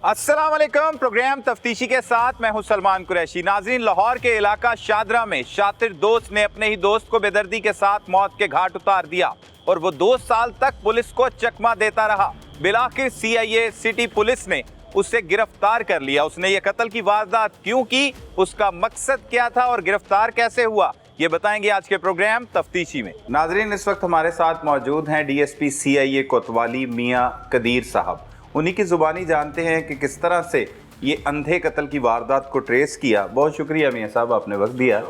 अस्सलाम वालेकुम। प्रोग्राम तफ्तीशी के साथ मैं हूं सलमान कुरैशी। नाज़रीन, लाहौर के इलाका शादरा में शातिर दोस्त ने अपने ही दोस्त को बेदर्दी के साथ मौत के घाट उतार दिया और वो 2 साल तक पुलिस को चकमा देता रहा। बिलाखिर CIA सिटी पुलिस ने उसे गिरफ्तार कर लिया। उसने ये कत्ल की वारदात क्यों की, उसका मकसद क्या था और गिरफ्तार कैसे हुआ, ये बताएंगे आज के प्रोग्राम तफ्तीशी में। नाज़रीन, इस वक्त हमारे साथ मौजूद हैं DSP CIA कोतवाली मियां कदीर साहब। उन्हीं की ज़ुबानी जानते हैं कि किस तरह से ये अंधे कत्ल की वारदात को ट्रेस किया। बहुत शुक्रिया मियां साहब, आपने वक्त दिया।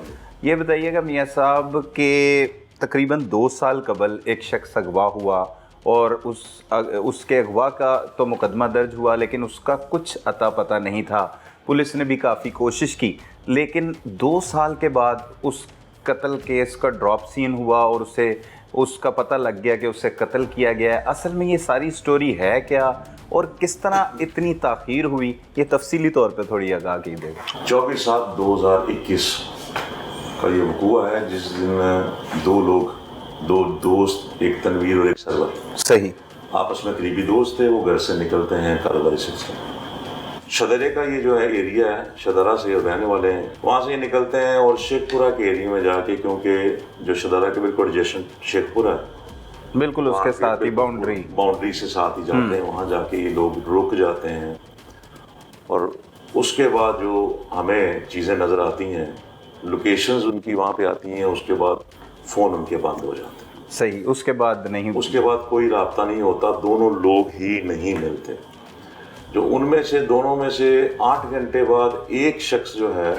ये बताइएगा मियां साहब के तकरीबन 2 साल कबल एक शख्स अगवा हुआ और उसके अगवा का तो मुकदमा दर्ज हुआ, लेकिन उसका कुछ अता पता नहीं था। पुलिस ने भी काफ़ी कोशिश की, लेकिन 2 साल के बाद उस कत्ल केस का ड्रॉप सीन हुआ और उसका पता लग गया कि उसे कत्ल किया गया है। असल में ये सारी स्टोरी है क्या और किस तरह इतनी ताख़ीर हुई, ये तफसीली तौर पे थोड़ी आगाह कीजिएगा। 24/7/2021 का ये वक़ूआ है जिस दिन 2 दोस्त, एक तनवीर और एक सरवर, सही, आपस में करीबी दोस्त थे। वो घर से निकलते हैं कारोबारी सिलसिले। शदरे का ये जो है एरिया है, शदरा से रहने वाले हैं, वहाँ से ये निकलते हैं और शेखपुरा के एरिया में जाके, क्योंकि जो शदरा के बिल्कुल एडजेसेंट शेखपुरा है, बिल्कुल उसके साथ ही बाउंड्री से साथ ही जाते हैं। वहाँ जाके ये लोग रुक जाते हैं और उसके बाद जो हमें चीज़ें नज़र आती हैं, लोकेशंस उनकी वहाँ पे आती हैं, उसके बाद फ़ोन उनके बंद हो जाते हैं। सही, उसके बाद कोई राब्ता नहीं होता, दोनों लोग ही नहीं मिलते। जो उनमें से दोनों में से 8 घंटे बाद एक शख्स जो है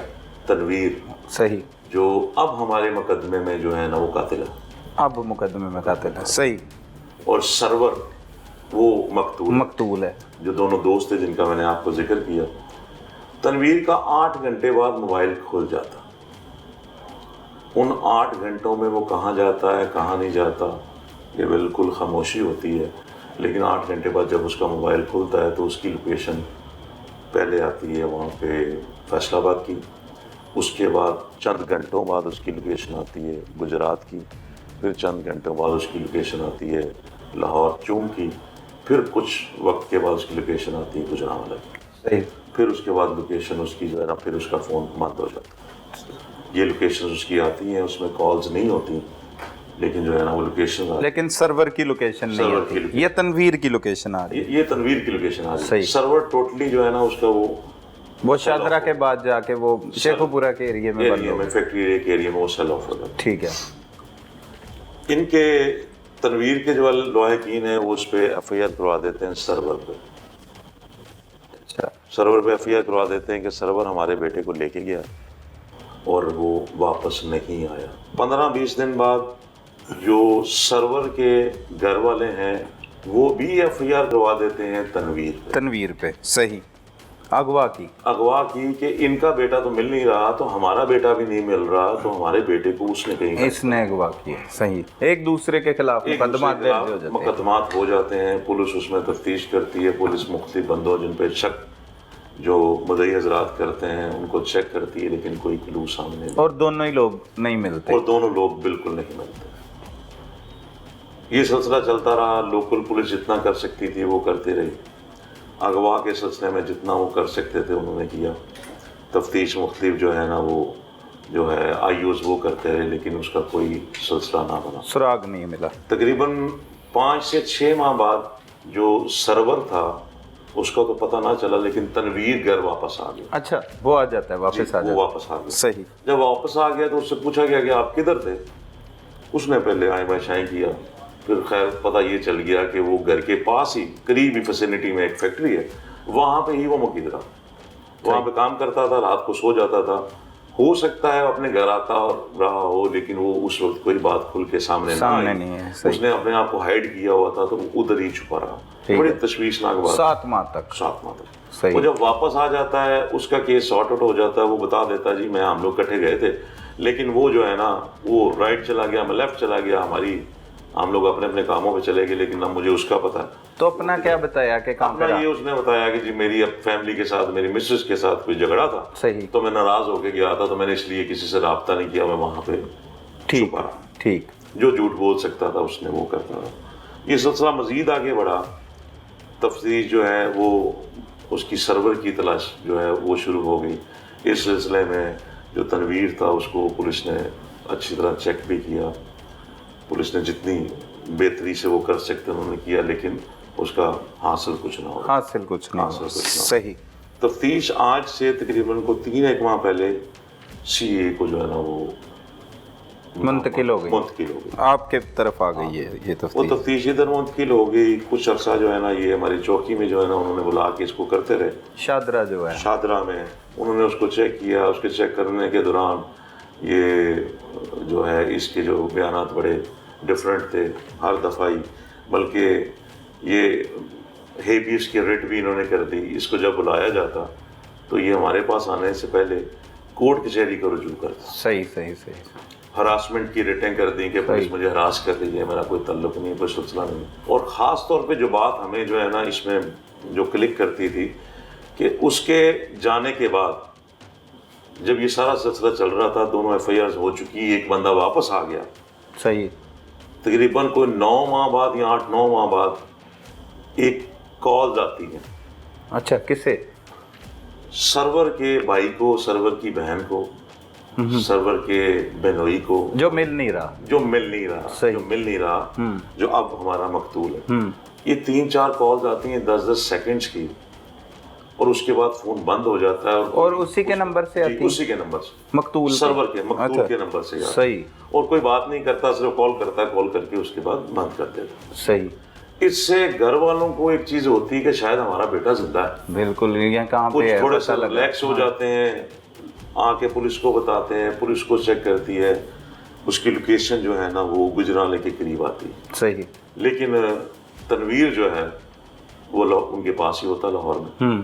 तनवीर, सही, जो अब हमारे मुकदमे में जो है ना वो कातिल है, सही, और सरवर वो मकतूल है, जो दोनों दोस्त थे जिनका मैंने आपको जिक्र किया। तनवीर का 8 घंटे बाद मोबाइल खुल जाता। उन 8 घंटों में वो कहाँ जाता है, कहाँ नहीं जाता, ये बिल्कुल खामोशी होती है। लेकिन 8 घंटे बाद जब उसका मोबाइल खुलता है तो उसकी लोकेशन पहले आती है वहाँ पे फैसलाबाद की, उसके बाद चंद घंटों बाद उसकी लोकेशन आती है गुजरात की, फिर चंद घंटों बाद उसकी लोकेशन आती है लाहौर चूम की, फिर कुछ वक्त के बाद उसकी लोकेशन आती है गुजरांवाला की, फिर उसके बाद लोकेशन उसकी जो है ना, फिर उसका फ़ोन बंद हो जाता है। ये लोकेशन उसकी आती हैं, उसमें कॉल्स नहीं होती, लेकिन जो है ना वो लोकेशन, लेकिन सर्वर की लोकेशन नहीं होती। ये तनवीर की लोकेशन आ रही है, ये तनवीर की लोकेशन आ रही है। सर्वर टोटली जो है ना उसका वो शादरा के बाद जाके वो शेखपुरा के एरिया में फैक्ट्री के एरिया में वो सेल ऑफ हो गया। ठीक है। इनके तनवीर के जो लवाहिकीन है वो उस पर FIR करवा देते हैं सर्वर पे। अच्छा, सर्वर पे FIR करवा देते हैं कि सर्वर हमारे बेटे को लेके गया और वो वापस नहीं आया। 15-20 दिन बाद जो सर्वर के घर वाले हैं वो भी FIR करवा देते हैं तनवीर पे। सही, अगवा की कि इनका बेटा तो मिल नहीं रहा, तो हमारा बेटा भी नहीं मिल रहा, तो हमारे बेटे को इसने अगवा किया। सही, एक दूसरे के खिलाफ मुकदमात हो जाते हैं। पुलिस उसमें तफ्तीश करती है, पुलिस मुख्तलिफ बंदों जिन पे शक जो मुद्दई हजरात करते हैं उनको चेक करती है, लेकिन कोई क्लू सामने नहीं, और दोनों ही लोग नहीं मिलते, बिल्कुल नहीं मिलते। ये सिलसिला चलता रहा। लोकल पुलिस जितना कर सकती थी वो करती रही, अगवा के सिलसिले में जितना वो कर सकते थे उन्होंने किया। तफ्तीश मुख्तलिफ जो है ना वो जो है IOs वो करते रहे, लेकिन उसका कोई सिलसिला ना बना, सुराग नहीं मिला। तकरीबन 5 से 6 माह बाद जो सर्वर था उसका तो पता ना चला, लेकिन तनवीर घर वापस आ गया। अच्छा, वो आ जाता है वापस आ गया। सही, जब वापस आ गया तो उससे पूछा गया कि आप किधर थे। उसने पहले आए बाशाएं किया, फिर खैर पता ये चल गया कि वो घर के पास ही करीब ही फैसिलिटी में एक फैक्ट्री है, वहाँ पे ही वो मुकीद रहा, वहाँ पे काम करता था, रात को सो जाता था। हो सकता है अपने घर आता रहा हो, लेकिन वो उस वक्त कोई बात खुल के सामने नहीं है। उसने अपने आप को हाइड किया हुआ था, तो उधर ही छुपा रहा। बड़ी तशवीशनाक बात। 7 माह तक। वो जब वापस आ जाता है उसका केस सॉर्ट आउट हो जाता है। वो बता देता जी हम लोग इकट्ठे गए थे, लेकिन वो जो है ना वो राइट चला गया, मैं लेफ्ट चला गया, हम लोग अपने अपने कामों पे चले गए, लेकिन ना मुझे उसका पता। तो अपना क्या बताया कि काम करा? ये उसने बताया कि जी मेरी फैमिली के साथ, मेरी मिसेस के साथ कोई झगड़ा था। सही, तो मैं नाराज होके गया था, तो मैंने इसलिए किसी से राब्ता नहीं किया, मैं वहाँ पे ठीक, जो झूठ बोल सकता था उसने वो करता था। ये सिलसिला मजीद आगे बढ़ा। तफ्तीश जो है वो اس کی سرور کی تلاش جو ہے وہ شروع ہو گئی. اس سلسلے میں جو تنویر تھا اس کو پولیس نے اچھی طرح چیک بھی کیا. پولیس نے جتنی بہتری سے وہ کر سکتے انہوں نے کیا, لیکن اس کا حاصل کچھ نہ ہوا. حاصل کچھ نہیں. صحیح. تفتیش آج سے تقریباً کو 3-1 ماہ پہلے سی اے کو جو ہے نا وہ منتقل ہو گئی, آپ کے طرف آ گئی ہے یہ تفتیش. وہ تفتیش ادھر منتقل ہو گئی. کچھ عرصہ جو ہے نا یہ ہماری چوکی میں جو ہے نا انہوں نے بلا کے اس کو کرتے رہے. شادرہ جو ہے, شادرہ میں انہوں نے اس کو چیک کیا. اس کے چیک کرنے کے دوران یہ جو ہے اس کے جو بیانات بڑے ڈفرینٹ تھے ہر دفعہ ہی, بلکہ یہ ہیبیس کی ریٹ بھی انہوں نے کر دی. اس کو جب بلایا جاتا تو یہ ہمارے پاس آنے سے پہلے کورٹ کچہری کو رجوع کرتا. صحیح. ہراسمنٹ کی ریٹیں کر دیں کہ پولیس مجھے ہراس کر رہی ہے, میرا کوئی تعلق نہیں, کوئی سلسلہ نہیں. اور خاص طور پہ جو بات ہمیں جو ہے نا اس میں جو کلک کرتی تھی کہ اس کے جانے کے بعد جب یہ سارا سلسلہ چل رہا تھا, دونوں ایف آئی آرز ہو چکی, ایک بندہ واپس آ گیا. صحیح. تقریباً کوئی 9 ماہ بعد یا 8-9 ماہ بعد ایک کال آتی ہے. اچھا, کسے؟ سرور کے بھائی کو, سرور کی بہن کو, سرور کے بہنوئی کو, جو مل نہیں رہا, جو اب ہمارا مقتول ہے. یہ 3-4 کالز آتی ہیں 10-10 سیکنڈز کی, اور اس کے بعد فون بند ہو جاتا ہے. اور اسی کے نمبر سے آتی ہے, اسی کے نمبر سے, مقتول سرور کے مقتول کے نمبر سے. صحیح. اور کوئی بات نہیں کرتا, صرف کال کرتا ہے, کال کر کے اس کے بعد بند کر دیتا. صحیح. اس سے گھر والوں کو ایک چیز ہوتی ہے کہ شاید ہمارا بیٹا زندہ ہے. بالکل. یہ کہاں پہ ہے, تھوڑے سے ریلیکس ہو جاتے ہیں, آ کے پولیس کو بتاتے ہیں, پولیس کو چیک کرتی ہے, اس کی لوکیشن جو ہے نا وہ گجرالے کے قریب آتی ہے. صحیح. لیکن تنویر جو ہے وہ ان کے پاس ہی ہوتا لاہور میں.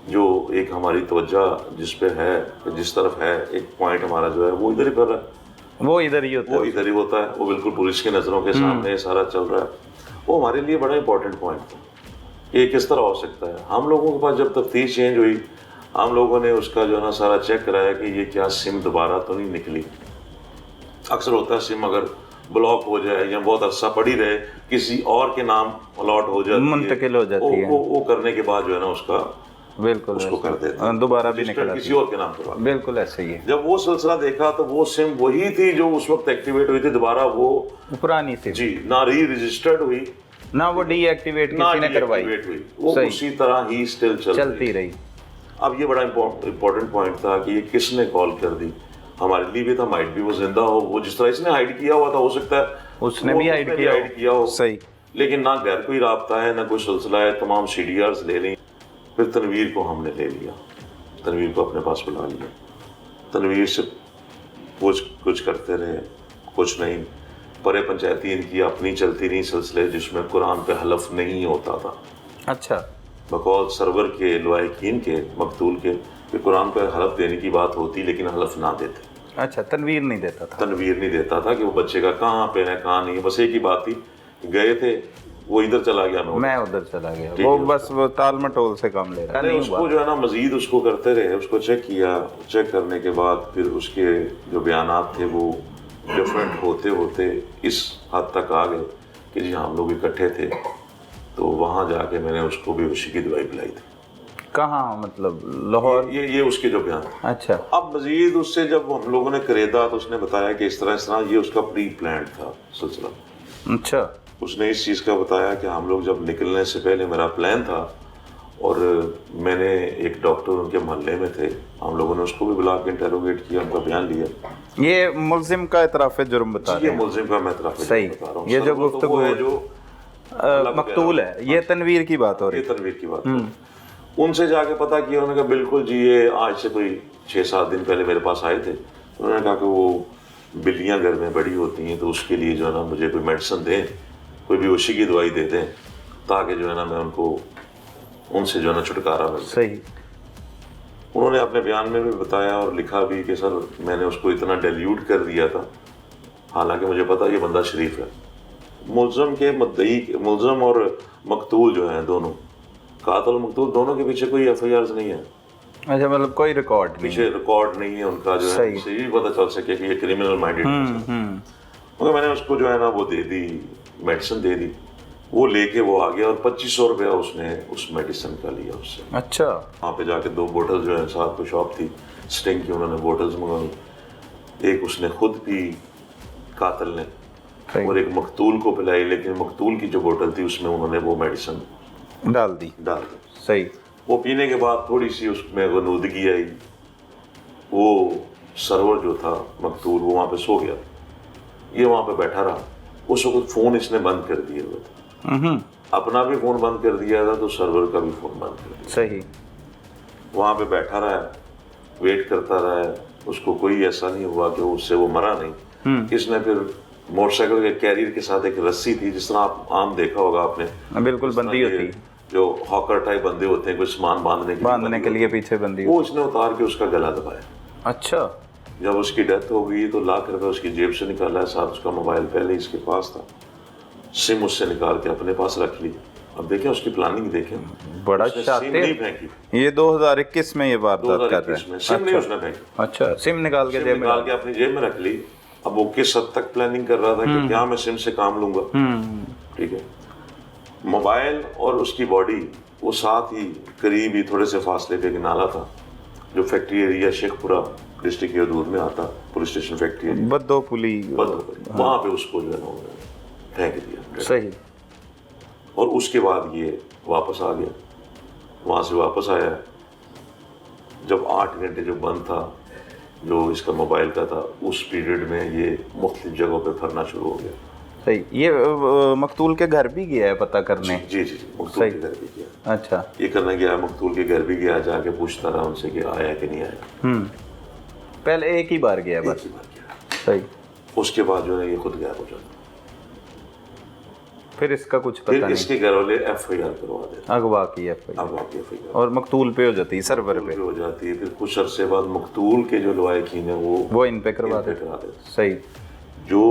جو ایک ہماری توجہ جس پہ ہے, جس طرف ہے, ایک پوائنٹ ہمارا جو ہے وہ ادھر ہی پر ہے, وہ ادھر ہی ہوتا ہے. وہ بالکل پولیس کی نظروں کے سامنے سارا چل رہا ہے. وہ ہمارے لیے بڑا امپورٹنٹ پوائنٹ تھا. یہ کس طرح ہو سکتا ہے. ہم لوگوں کے پاس جب تفتیش چینج ہوئی, ہم لوگوں نے اس کا جو ہے نا سارا چیک کرایا کہ یہ کیا سم دوبارہ تو نہیں نکلی. اکثر ہوتا ہے سم اگر بلاک ہو جائے یا بہت عرصہ پڑی رہے, کسی اور کے نام الاٹ ہو جاتی ہے, منتقل ہو جاتی ہے, وہ کرنے کے بعد جو ہے نا اس کا بالکل اس کو کر دیتے ہیں, دوبارہ بھی نکل کسی اور کے نام پر. بالکل ایسے ہی ہے. جب وہ سلسلہ دیکھا تو وہ سم وہی تھی جو اس وقت ایکٹیویٹ ہوئی تھی, دوبارہ وہ پرانی تھی. جی, نہ ری رجسٹرڈ ہوئی, نہ وہ ڈی ایکٹیویٹ کسی نے کروائی, وہ اسی طرح ہی اسٹل چلتی رہی. اب یہ بڑا امپورٹنٹ پوائنٹ تھا کہ یہ کس نے کال کر دی. ہمارے لیے بھی تھا, مائٹ بھی وہ زندہ ہو, وہ جس طرح اس نے ہائیڈ کیا ہوا تھا ہو سکتا ہے اس نے بھی ہائیڈ کیا ہو. صحیح. لیکن نہ گھر کوئی رابطہ ہے, نہ کوئی سلسلہ ہے. تمام سی ڈی آرز لے لیں. پھر تنویر کو ہم نے لے لیا, تنویر کو اپنے پاس بلا لیا. تنویر سے کچھ کرتے رہے, کچھ نہیں. پرے پنچایتی ان کی اپنی چلتی رہی سلسلے, جس میں قرآن پہ حلف نہیں ہوتا تھا. اچھا. بقول سرور کے لوائقین کے, مقتول کے, کہ قرآن پہ حلف دینے کی بات ہوتی لیکن حلف نہ دیتے. اچھا. تنویر نہیں دیتا تھا کہ وہ بچے کا کہاں پہ ہے کہاں نہیں. بس ایک ہی بات تھی, گئے تھے, وہ ادھر چلا گیا, میں ادھر چلا گیا, وہ بس وہ تال مٹول سے کام لے رہا ہے. اس کو جو ہے نا مزید اس کو کرتے رہے, اس کو چیک کیا. چیک کرنے کے بعد پھر اس کے جو بیانات تھے وہ ڈفرینٹ ہوتے ہوتے اس حد تک آ گئے کہ جی ہم لوگ اکٹھے تھے. تو وہاں جا کے میں نے اس کو بے ہوشی کی دوائی پلائی تھی. کہاں, مطلب لاہور؟ یہ اس کے جو بیان تھا. اچھا. اب مزید اس سے جب ہم لوگوں نے کریدا تو اس نے بتایا کہ اس طرح یہ اس کا پری پلانڈ تھا سلسلہ. اچھا. اس نے اس چیز کا بتایا کہ ہم لوگ جب نکلنے سے پہلے میرا پلان تھا, اور میں نے ایک ڈاکٹر ان کے محلے میں تھے, ہم لوگوں نے اس کو بھی بلا کے انٹروگیٹ کیا, ان کا بیان لیا. یہ ملزم کا اعتراف جرم بتا رہے ہیں. یہ ملزم کا میں اعتراف بتا رہا ہوں. یہ جو گفتگو ہے جو مقتول ہے, یہ تنویر کی بات ہو رہی ہے. تنویر کی بات. ان سے جا کے پتا کیا, انہوں نے کہا بالکل جی یہ آج سے کوئی 6-7 دن پہلے میرے پاس آئے تھے. انہوں نے کہا کہ وہ بلیاں گھر میں بڑی ہوتی ہیں, تو اس کے لیے جو ہے نا مجھے کوئی میڈیسن دیں, کوئی بے ہوشی کی دوائی دے دیں, تاکہ جو ہے نا میں ان سے جو ہے نا چھٹکارا مل. صحیح. انہوں نے اپنے بیان میں بھی بتایا اور لکھا بھی کہ سر میں نے اس کو اتنا ڈیلیوٹ کر دیا تھا, حالانکہ مجھے پتا یہ بندہ شریف ہے. ملزم اور مقتول جو ہیں دونوں, قاتل مقتول دونوں کے پیچھے کوئی ایف آئی آرز نہیں ہے. اچھا, مطلب کوئی ریکارڈ پیچھے ریکارڈ نہیں ہے ان کا, جو ہے اسے یہ پتا چل سکے کہ یہ کریمنل مائنڈیڈ ہے. مگر میں نے اس کو جو ہے نا وہ دے دی, میڈیسن دے دی. वो लेके वो आ गया और 2500 रुपया उसने उस मेडिसिन का लिया उससे। अच्छा। वहाँ पे जाके 2 बोतल जो है, साथ में शॉप थी स्टिंग की, उन्होंने बोतल्स मंगाई। एक उसने खुद पी कातिल ने, और एक मकतूल को पिलाई, लेकिन मकतूल की जो बोतल थी उसमें उन्होंने वो मेडिसिन डाल दी। सही। वो पीने के बाद थोड़ी सी उसमें गनूदगी आई, वो सरवर जो था मकतूल वो वहाँ पे सो गया, ये वहाँ पे बैठा रहा। उस वक्त फ़ोन इसने बंद कर दिया हुआ था, अपना भी फ़ोन बंद कर दिया था तो सर्वर का भी फ़ोन बंद कर दिया। सही। वहाँ पे बैठा रहा, वेट करता रहा, उसको कोई ऐसा नहीं हुआ कि उससे वो मरा नहीं। इसने फिर मोटरसाइकिल के कैरियर के साथ एक रस्सी थी, जिस तरह आप आम देखा होगा आपने, बिल्कुल बंदी होती, जो हॉकर टाइप बंदे होते हैं, कोई सामान बांधने के लिए पीछे बंदी, वो इसने उतार के उसका गला दबाया। अच्छा। जब उसकी डेथ हो गई तो लाख रुपए उसकी जेब से निकाला है, साथ उसका मोबाइल पहले इसके पास था, सिम उससे निकाल के अपने पास रख ली। अब देखें उसकी प्लानिंग, देखें बड़ा शातिर। नहीं फेंकी, ये 2021 में ये वारदात कर रहे हैं। सिम नहीं उसने फेंकी। अच्छा, सिम निकाल के जेब में अपनी जेब में रख ली। अब वो किस हद तक प्लानिंग कर रहा था कि क्या मैं सिम से काम लूंगा, ठीक है। मोबाइल और उसकी बॉडी वो साथ ही करीब ही थोड़े से फासले पे एक नाला था, जो फैक्ट्री एरिया शेखपुरा डिस्ट्रिक्ट हदूद में आता, पुलिस स्टेशन फैक्ट्री बद्दोपुली, वहाँ पे उसको जो है ना फेंक दिया। सही। और उसके बाद ये वापस आ गया, वहाँ से वापस आया जब 8 घंटे जो बंद था, जो इसका मोबाइल का था, उस पीरियड में ये मुख्तलिफ जगहों पे फिरना शुरू हो गया। सही। ये मकतूल के घर भी गया है पता करने? जी, मकतूल के घर भी गया। अच्छा। ये करने गया, मकतूल के घर भी गया, जाके पूछता रहा उनसे कि आया कि नहीं आया। पहले एक ही बार गया बस? एक ही बार गया। सही। उसके बाद जो है ये खुद गायब हो जाता। फिर इसका कुछ पता नहीं? इसके घर वाले FIR करवा देते, अगवा की FIR, और मकतूल पे हो जाती है, सर्वर पे हो जाती है। फिर कुछ अरसे बाद मकतूल के जो लवाहिकीन है वो इन पे करवा देते। सही। जो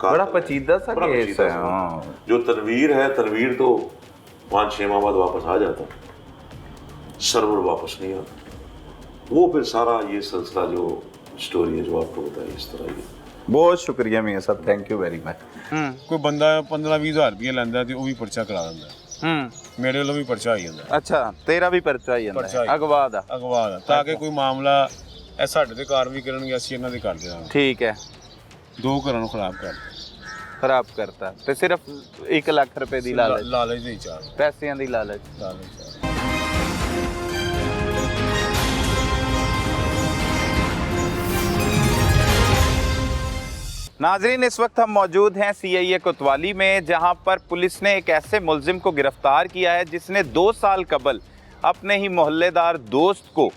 बड़ा पेचीदा सा केस है। जो तनवीर है, तनवीर तो 5-6 माह बाद वापस आ जाता, सर्वर वापस नहीं आता। वो फिर सारा ये सिलसिला जो स्टोरी है जो आपको बताई इस तरह की। बहुत शुक्रिया मियां साहब, थैंक यू वेरी मच। कोई बंदा 15-20 हज़ार रुपये लैंदा ते वो भी पर्चा करा दिंदा, मेरे वालों भी पर्चा आई जांदा। अच्छा, तेरा भी पर्चा आई जांदा अगवा दा? अगवा दा, ताकि कोई मामला ए साडे ते कार्रवाई करनगे, ਅਸੀਂ ਇਹਨਾਂ ਦੇ ਕਰ ਦੇਵਾਂਗੇ। ठीक है। 2 ਘਰਾਂ ਨੂੰ खराब करता ते सिर्फ 1 लाख रुपए दी लालच दी चाह, पैसिਆਂ दी लालच। नाजरीन, इस वक्त हम मौजूद हैं CIA कोतवाली में, जहां पर पुलिस ने एक ऐसे मुलजिम को गिरफ्तार किया है जिसने 2 साल कबल अपने ही मोहल्लेदार दोस्त को